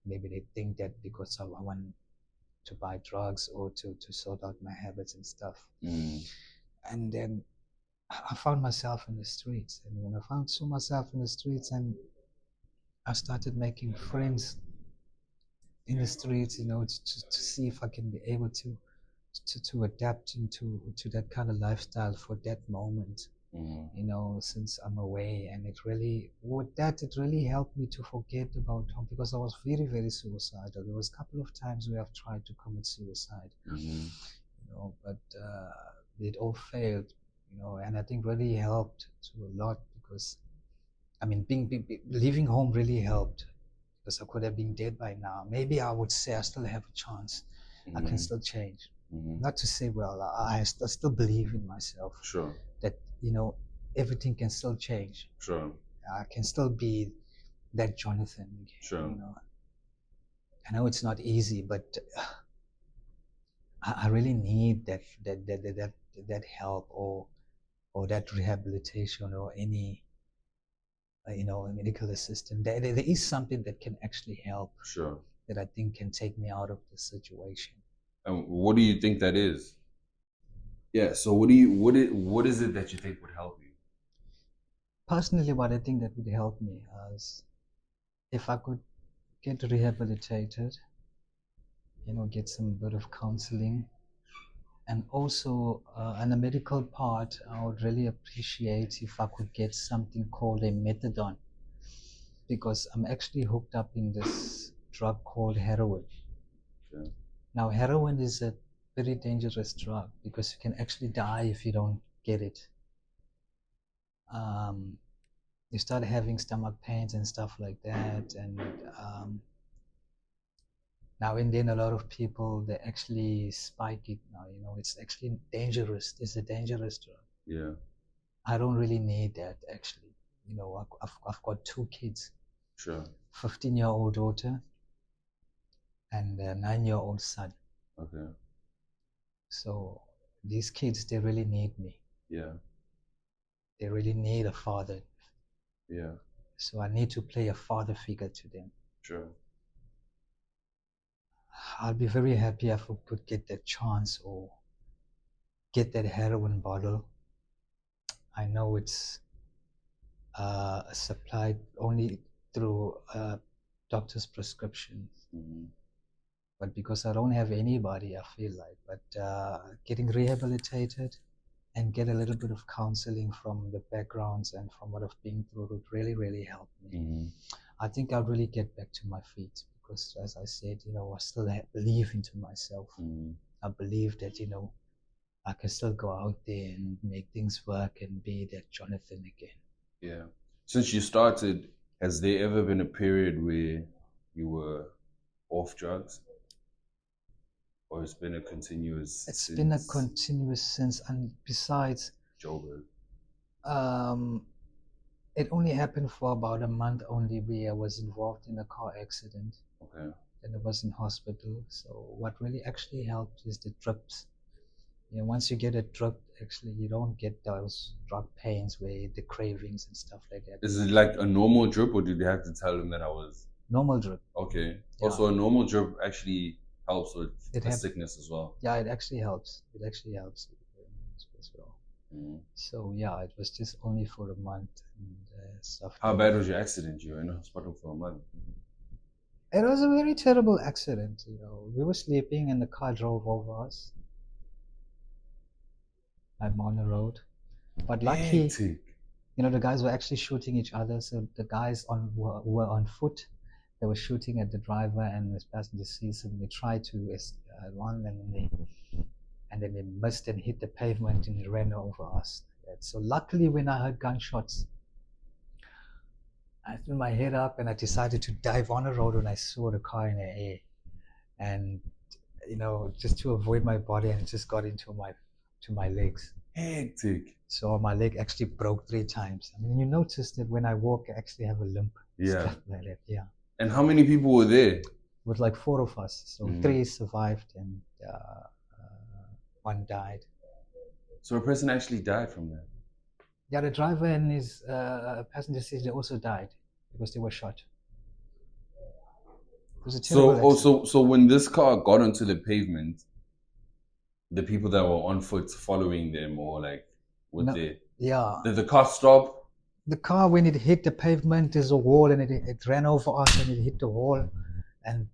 [SPEAKER 2] maybe they think that because I want to buy drugs or to sort out my habits and stuff. And then I found myself in the streets, and when I saw myself in the streets, and I started making friends in the streets, to see if I can be able to adapt to that kind of lifestyle for that moment. Since I'm away, and it really helped me to forget about home, because I was very, very suicidal. There was a couple of times where I've tried to commit suicide, but it all failed, and I think really helped to a lot, because I mean, leaving home really helped, because I could have been dead by now. Maybe I would say I still have a chance. I can still change. Not to say, well, I still believe in myself.
[SPEAKER 1] Sure.
[SPEAKER 2] That, everything can still change.
[SPEAKER 1] Sure.
[SPEAKER 2] I can still be that Jonathan again.
[SPEAKER 1] Sure.
[SPEAKER 2] I know it's not easy, but I really need that help, or that rehabilitation, or any medical assistant. There is something that can actually help.
[SPEAKER 1] Sure.
[SPEAKER 2] That I think can take me out of the situation.
[SPEAKER 1] And what do you think that is? Yeah. So what is it that you think would help you?
[SPEAKER 2] Personally, what I think that would help me is if I could get rehabilitated, get some bit of counseling, and also on the medical part, I would really appreciate if I could get something called a methadone, because I'm actually hooked up in this drug called heroin.
[SPEAKER 1] Okay.
[SPEAKER 2] Now, heroin is a very dangerous drug, because you can actually die if you don't get it. You start having stomach pains and stuff like that, and now and then a lot of people, they actually spike it now. It's actually dangerous. It's a dangerous drug.
[SPEAKER 1] Yeah.
[SPEAKER 2] I don't really need that, actually. I've got 2 kids.
[SPEAKER 1] Sure.
[SPEAKER 2] 15-year-old daughter and a 9-year-old son.
[SPEAKER 1] Okay.
[SPEAKER 2] So these kids, they really need me.
[SPEAKER 1] Yeah.
[SPEAKER 2] They really need a father.
[SPEAKER 1] Yeah.
[SPEAKER 2] So I need to play a father figure to them.
[SPEAKER 1] Sure.
[SPEAKER 2] I'll be very happy if I could get that chance, or get that heroin bottle. I know it's supplied only through doctor's prescription. But because I don't have anybody, I feel like, getting rehabilitated and get a little bit of counseling from the backgrounds and from what I've been through would really, really help me. I think I'll really get back to my feet, because as I said, I still believe into myself. I believe that, I can still go out there and make things work and be that Jonathan again.
[SPEAKER 1] Yeah. Since you started, has there ever been a period where you were off drugs? Or it's been a continuous?
[SPEAKER 2] It's been a continuous since, and besides,
[SPEAKER 1] Joburg.
[SPEAKER 2] It only happened for about a month only, where I was involved in a car accident.
[SPEAKER 1] Okay.
[SPEAKER 2] And I was in hospital. So what really actually helped is the drips. Once you get a drip, actually you don't get those drug pains, where the cravings and stuff like that.
[SPEAKER 1] Is it like a normal drip, or did they have to tell them that I was?
[SPEAKER 2] Normal drip.
[SPEAKER 1] Okay.
[SPEAKER 2] Yeah.
[SPEAKER 1] Also, a normal drip actually helps with the sickness as well.
[SPEAKER 2] Yeah, it actually helps. It actually helps as well. So yeah, it was just only for a month and stuff.
[SPEAKER 1] How bad was your accident? You were in hospital for a month.
[SPEAKER 2] It was a very terrible accident. We were sleeping and the car drove over us. I'm on the road, but lucky, the guys were actually shooting each other. So the guys were on foot. They were shooting at the driver and his passenger seats, and they tried to run, and then they missed and hit the pavement, and they ran over us. So luckily, when I heard gunshots, I threw my head up and I decided to dive on the road when I saw the car in the air, and just to avoid my body, and it just got into my legs.
[SPEAKER 1] Hectic.
[SPEAKER 2] So my leg actually broke 3 times. I mean, you notice that when I walk, I actually have a limp.
[SPEAKER 1] Yeah.
[SPEAKER 2] Stuff like that. Yeah.
[SPEAKER 1] And how many people were there?
[SPEAKER 2] with like 4 of us. So
[SPEAKER 1] Mhm.
[SPEAKER 2] 3 survived and one died.
[SPEAKER 1] So a person actually died from that.
[SPEAKER 2] Yeah, the driver and his passenger seat, they also died because they were shot. It was a terrible accident.
[SPEAKER 1] So when this car got onto the pavement, the people that were on foot following them or like were
[SPEAKER 2] No,
[SPEAKER 1] there,
[SPEAKER 2] yeah,
[SPEAKER 1] did the car stop?
[SPEAKER 2] the car, when it hit the pavement, there's a wall, and it ran over us, and it hit the wall, and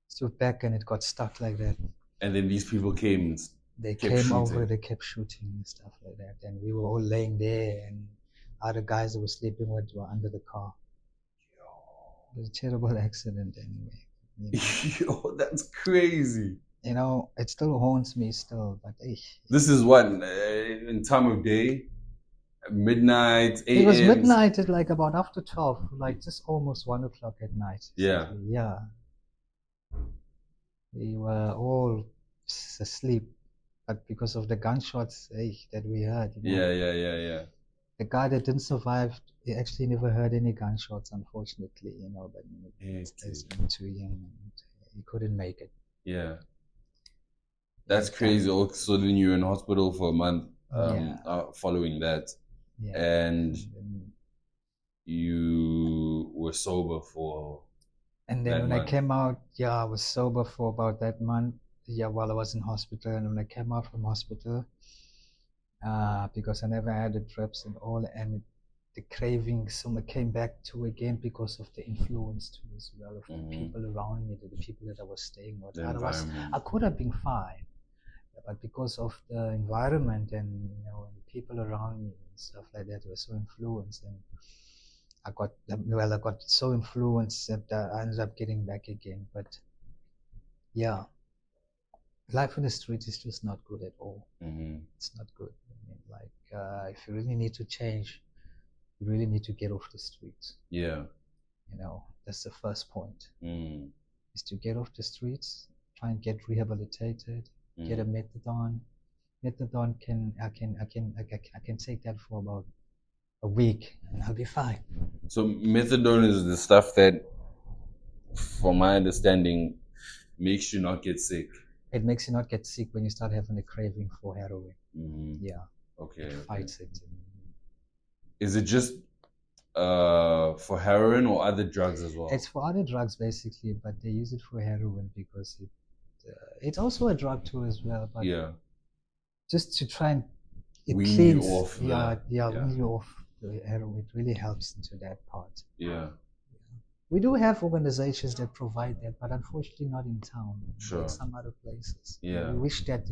[SPEAKER 2] stood back, and it got stuck like that.
[SPEAKER 1] And then these people came and
[SPEAKER 2] They
[SPEAKER 1] kept
[SPEAKER 2] came
[SPEAKER 1] shooting.
[SPEAKER 2] over, they kept shooting and stuff like that, and we were all laying there, and other guys that were sleeping with were under the car. It was a terrible accident anyway.
[SPEAKER 1] Yo, that's crazy.
[SPEAKER 2] It still haunts me still, but
[SPEAKER 1] This is what in time of day, midnight,
[SPEAKER 2] it was
[SPEAKER 1] AM.
[SPEAKER 2] midnight at like about after 12, like just almost 1 o'clock at night.
[SPEAKER 1] Yeah.
[SPEAKER 2] Yeah. We were all asleep, but because of the gunshots that we heard,
[SPEAKER 1] Yeah.
[SPEAKER 2] the guy that didn't survive, he actually never heard any gunshots, unfortunately, but it's been too young and he couldn't make it.
[SPEAKER 1] Yeah. That's crazy. So then you're in hospital for a month following that.
[SPEAKER 2] Yeah.
[SPEAKER 1] And you were sober for
[SPEAKER 2] and then when I came out, I was sober for about that month, while I was in hospital. And when I came out from hospital, because I never had the drips and all, and the craving someone came back to again because of the influence too as well of the people around me, the people that I was staying with. Otherwise, I could have been fine, but because of the environment and the people around me and stuff like that were so influenced, and I got so influenced that I ended up getting back again. But yeah, life on the street is just not good at all. It's not good. If you really need to change, you really need to get off the streets.
[SPEAKER 1] Yeah.
[SPEAKER 2] That's the first point. Is to get off the streets, try and get rehabilitated, get a methadone. Methadone I can take that for about a week and I'll be fine.
[SPEAKER 1] So methadone is the stuff that, from my understanding, makes you not get sick.
[SPEAKER 2] It makes you not get sick when you start having a craving for heroin. Yeah.
[SPEAKER 1] Okay.
[SPEAKER 2] It fights it.
[SPEAKER 1] Is it just for heroin or other drugs as well?
[SPEAKER 2] It's for other drugs basically, but they use it for heroin because it's also a drug too as well. But just to try and
[SPEAKER 1] wean you off.
[SPEAKER 2] Wean you off the heroin. It really helps into that part.
[SPEAKER 1] Yeah.
[SPEAKER 2] We do have organizations that provide that, but unfortunately not in town.
[SPEAKER 1] Sure.
[SPEAKER 2] Like some other places.
[SPEAKER 1] Yeah.
[SPEAKER 2] We wish that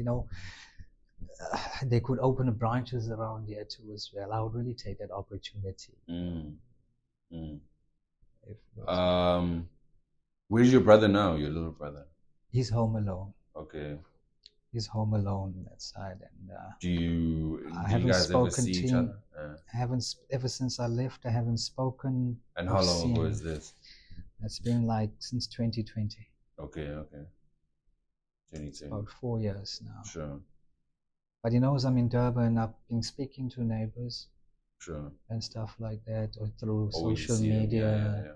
[SPEAKER 2] they could open branches around here too as well. I would really take that opportunity.
[SPEAKER 1] Where's your brother now? Your little brother?
[SPEAKER 2] He's home alone.
[SPEAKER 1] Okay.
[SPEAKER 2] He's home alone on that side, and
[SPEAKER 1] do you
[SPEAKER 2] haven't
[SPEAKER 1] guys
[SPEAKER 2] spoken
[SPEAKER 1] ever see
[SPEAKER 2] to
[SPEAKER 1] each
[SPEAKER 2] him.
[SPEAKER 1] other?
[SPEAKER 2] I haven't ever since I left. I haven't spoken.
[SPEAKER 1] And how long ago is this?
[SPEAKER 2] It's been like since 2020.
[SPEAKER 1] Okay. 2020.
[SPEAKER 2] About 4 years now.
[SPEAKER 1] Sure.
[SPEAKER 2] But as I'm in Durban, I've been speaking to neighbors.
[SPEAKER 1] Sure.
[SPEAKER 2] And stuff like that, or through social media.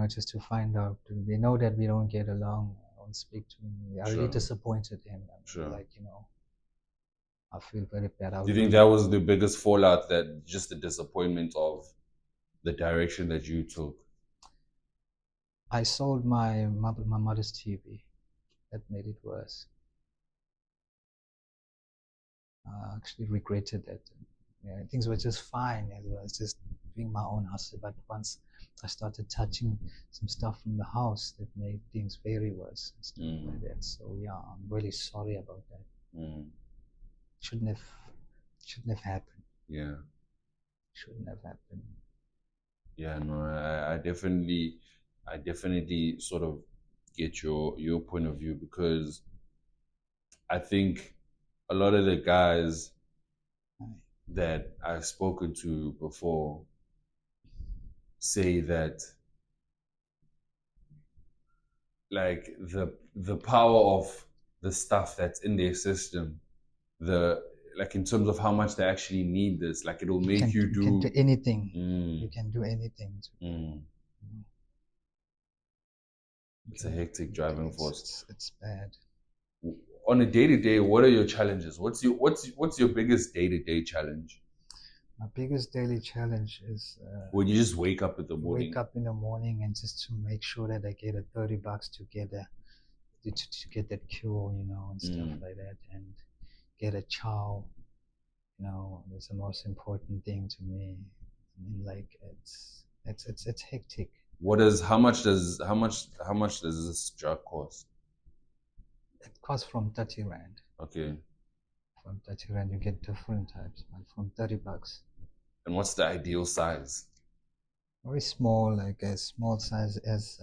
[SPEAKER 2] Just to find out. They know that we don't get along. I don't speak to him. I really disappointed him.
[SPEAKER 1] Sure.
[SPEAKER 2] I feel very bad.
[SPEAKER 1] Do you think that was the biggest fallout, that just the disappointment of the direction that you took?
[SPEAKER 2] I sold my mother's TV. That made it worse. I actually regretted that. Things were just fine. I was just doing my own hustle. But once I started touching some stuff from the house, that made things very worse and stuff like that. So I'm really sorry about that. Shouldn't have happened.
[SPEAKER 1] Yeah.
[SPEAKER 2] Shouldn't have happened.
[SPEAKER 1] Yeah, no, I definitely sort of get your point of view, because I think a lot of the guys that I've spoken to before say that, like, the power of the stuff that's in their system, like in terms of how much they actually need this, like it'll make you do
[SPEAKER 2] anything. You can do anything.
[SPEAKER 1] It's a
[SPEAKER 2] Okay.
[SPEAKER 1] hectic driving
[SPEAKER 2] It's
[SPEAKER 1] force.
[SPEAKER 2] it's it's bad.
[SPEAKER 1] On a day to day, what are your challenges? What's your biggest day to day challenge?
[SPEAKER 2] My biggest daily challenge is
[SPEAKER 1] When you just wake up in the
[SPEAKER 2] wake
[SPEAKER 1] morning.
[SPEAKER 2] up in the morning and just to make sure that I get a $30 together to get that cure, and stuff
[SPEAKER 1] Mm.
[SPEAKER 2] like that, and get a chow. That's the most important thing to me. I mean, like it's hectic.
[SPEAKER 1] What does how much does this drug cost?
[SPEAKER 2] It costs from 30 rand.
[SPEAKER 1] Okay.
[SPEAKER 2] From 30 rand, you get different types, but from $30,
[SPEAKER 1] And what's the ideal size?
[SPEAKER 2] very small, like as small size as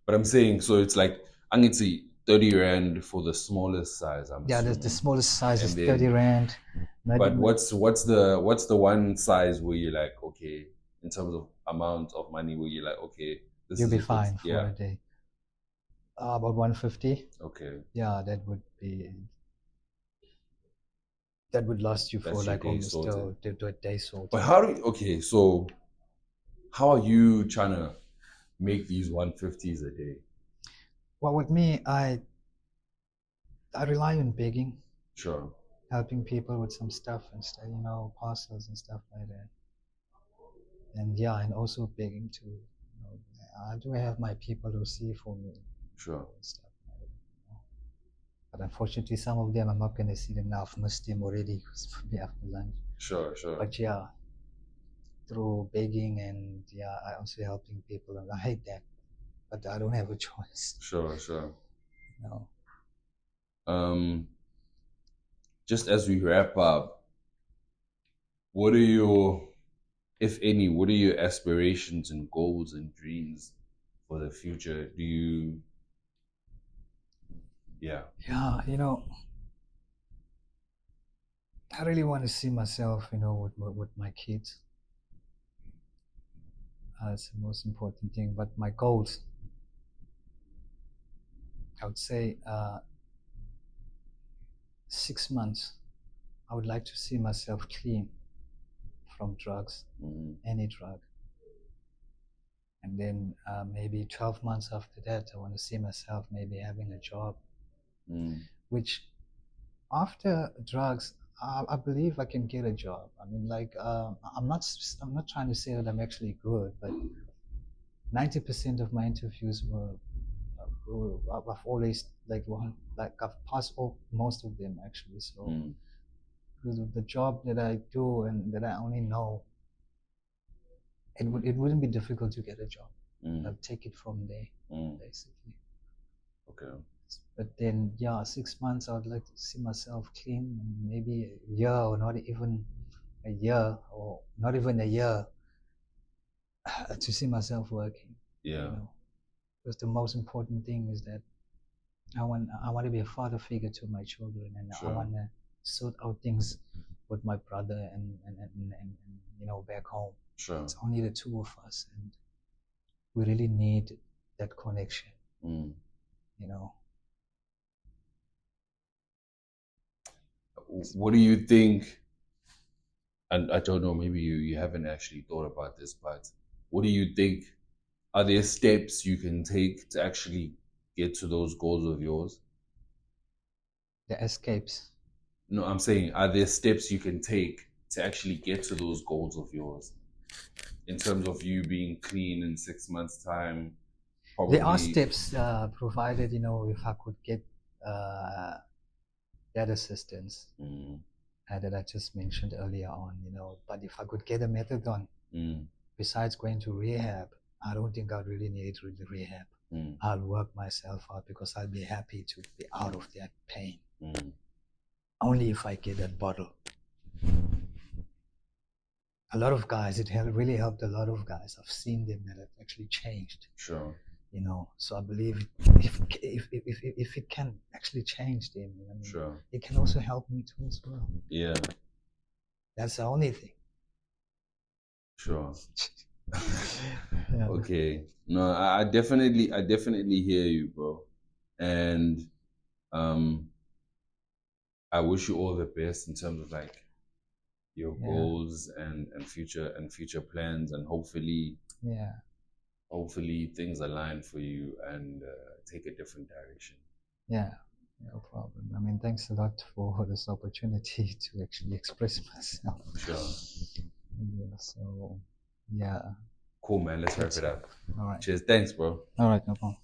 [SPEAKER 1] But I'm saying, so it's like I'm gonna say 30 rand for the smallest size, I'm
[SPEAKER 2] yeah. The
[SPEAKER 1] assuming.
[SPEAKER 2] smallest size is
[SPEAKER 1] And
[SPEAKER 2] 30
[SPEAKER 1] then,
[SPEAKER 2] rand.
[SPEAKER 1] but what's the one size where you're like, okay, in terms of amount of money, where you're like, okay, this
[SPEAKER 2] You'll
[SPEAKER 1] is
[SPEAKER 2] be
[SPEAKER 1] a good,
[SPEAKER 2] fine for
[SPEAKER 1] yeah,
[SPEAKER 2] a day. About 150.
[SPEAKER 1] okay,
[SPEAKER 2] Yeah, that would last you for
[SPEAKER 1] that's your
[SPEAKER 2] like
[SPEAKER 1] day
[SPEAKER 2] almost
[SPEAKER 1] sorted.
[SPEAKER 2] a day sorted.
[SPEAKER 1] But okay, so how are you trying to make these 150s a day?
[SPEAKER 2] Well, with me, I rely on begging,
[SPEAKER 1] Sure,
[SPEAKER 2] helping people with some stuff and stuff, parcels and stuff like that. And yeah, and also begging to, I do have my people who see for me
[SPEAKER 1] sure,
[SPEAKER 2] and stuff like that. But unfortunately, some of them I'm not going to see them now. I've missed them already because probably after lunch.
[SPEAKER 1] sure.
[SPEAKER 2] But yeah, through begging and yeah, I also helping people. And I hate that, but I don't have a choice.
[SPEAKER 1] Sure.
[SPEAKER 2] No.
[SPEAKER 1] Um, just as we wrap up, what are your, if any, what are your aspirations and goals and dreams for the future? Yeah,
[SPEAKER 2] Yeah, I really want to see myself, with my kids. That's the most important thing. But my goals, I would say, 6 months. I would like to see myself clean from drugs,
[SPEAKER 1] mm-hmm.
[SPEAKER 2] any drug. And then maybe 12 months after that, I want to see myself maybe having a job, which after drugs, I believe I can get a job. I mean, like, I'm not trying to say that I'm actually good, but 90% of my interviews I've always I've passed all, most of them actually. So because of the job that I do and that I only know, it wouldn't be difficult to get a job. I'll take it from there, basically.
[SPEAKER 1] Okay.
[SPEAKER 2] But then, yeah, 6 months, I would like to see myself clean, and maybe a year, or not even a year, or not even a year, to see myself working.
[SPEAKER 1] Yeah.
[SPEAKER 2] Because the most important thing is that I want to be a father figure to my children, and I want to sort out things with my brother and back home.
[SPEAKER 1] Sure.
[SPEAKER 2] It's only the two of us, and we really need that connection.
[SPEAKER 1] What do you think? And I don't know, maybe you haven't actually thought about this, but what do you think? Are there steps you can take to actually get to those goals of yours?
[SPEAKER 2] The escapes.
[SPEAKER 1] No, I'm saying, are there steps you can take to actually get to those goals of yours? In terms of you being clean in 6 months' time, probably.
[SPEAKER 2] There are steps provided, if I could get that assistance that I just mentioned earlier on, but if I could get a methadone, besides going to rehab, I don't think I'd really need rehab. I'll work myself out because I'll be happy to be out of that pain. Only if I get that bottle. A lot of guys, it really helped a lot of guys. I've seen them that have actually changed.
[SPEAKER 1] Sure.
[SPEAKER 2] So I believe if it can actually change them,
[SPEAKER 1] sure.
[SPEAKER 2] It can also help me too as well.
[SPEAKER 1] Yeah.
[SPEAKER 2] That's the only thing.
[SPEAKER 1] Sure.
[SPEAKER 2] Yeah.
[SPEAKER 1] Okay. No, I definitely hear you, bro. And I wish you all the best in terms of like your goals and future plans, and hopefully hopefully things align for you and take a different direction.
[SPEAKER 2] Yeah, no problem. I mean, thanks a lot for this opportunity to actually express myself.
[SPEAKER 1] Sure.
[SPEAKER 2] Yeah, so, yeah.
[SPEAKER 1] Cool, man. Let's wrap
[SPEAKER 2] That's
[SPEAKER 1] it up.
[SPEAKER 2] all right.
[SPEAKER 1] Cheers. Thanks, bro.
[SPEAKER 2] All right, no problem.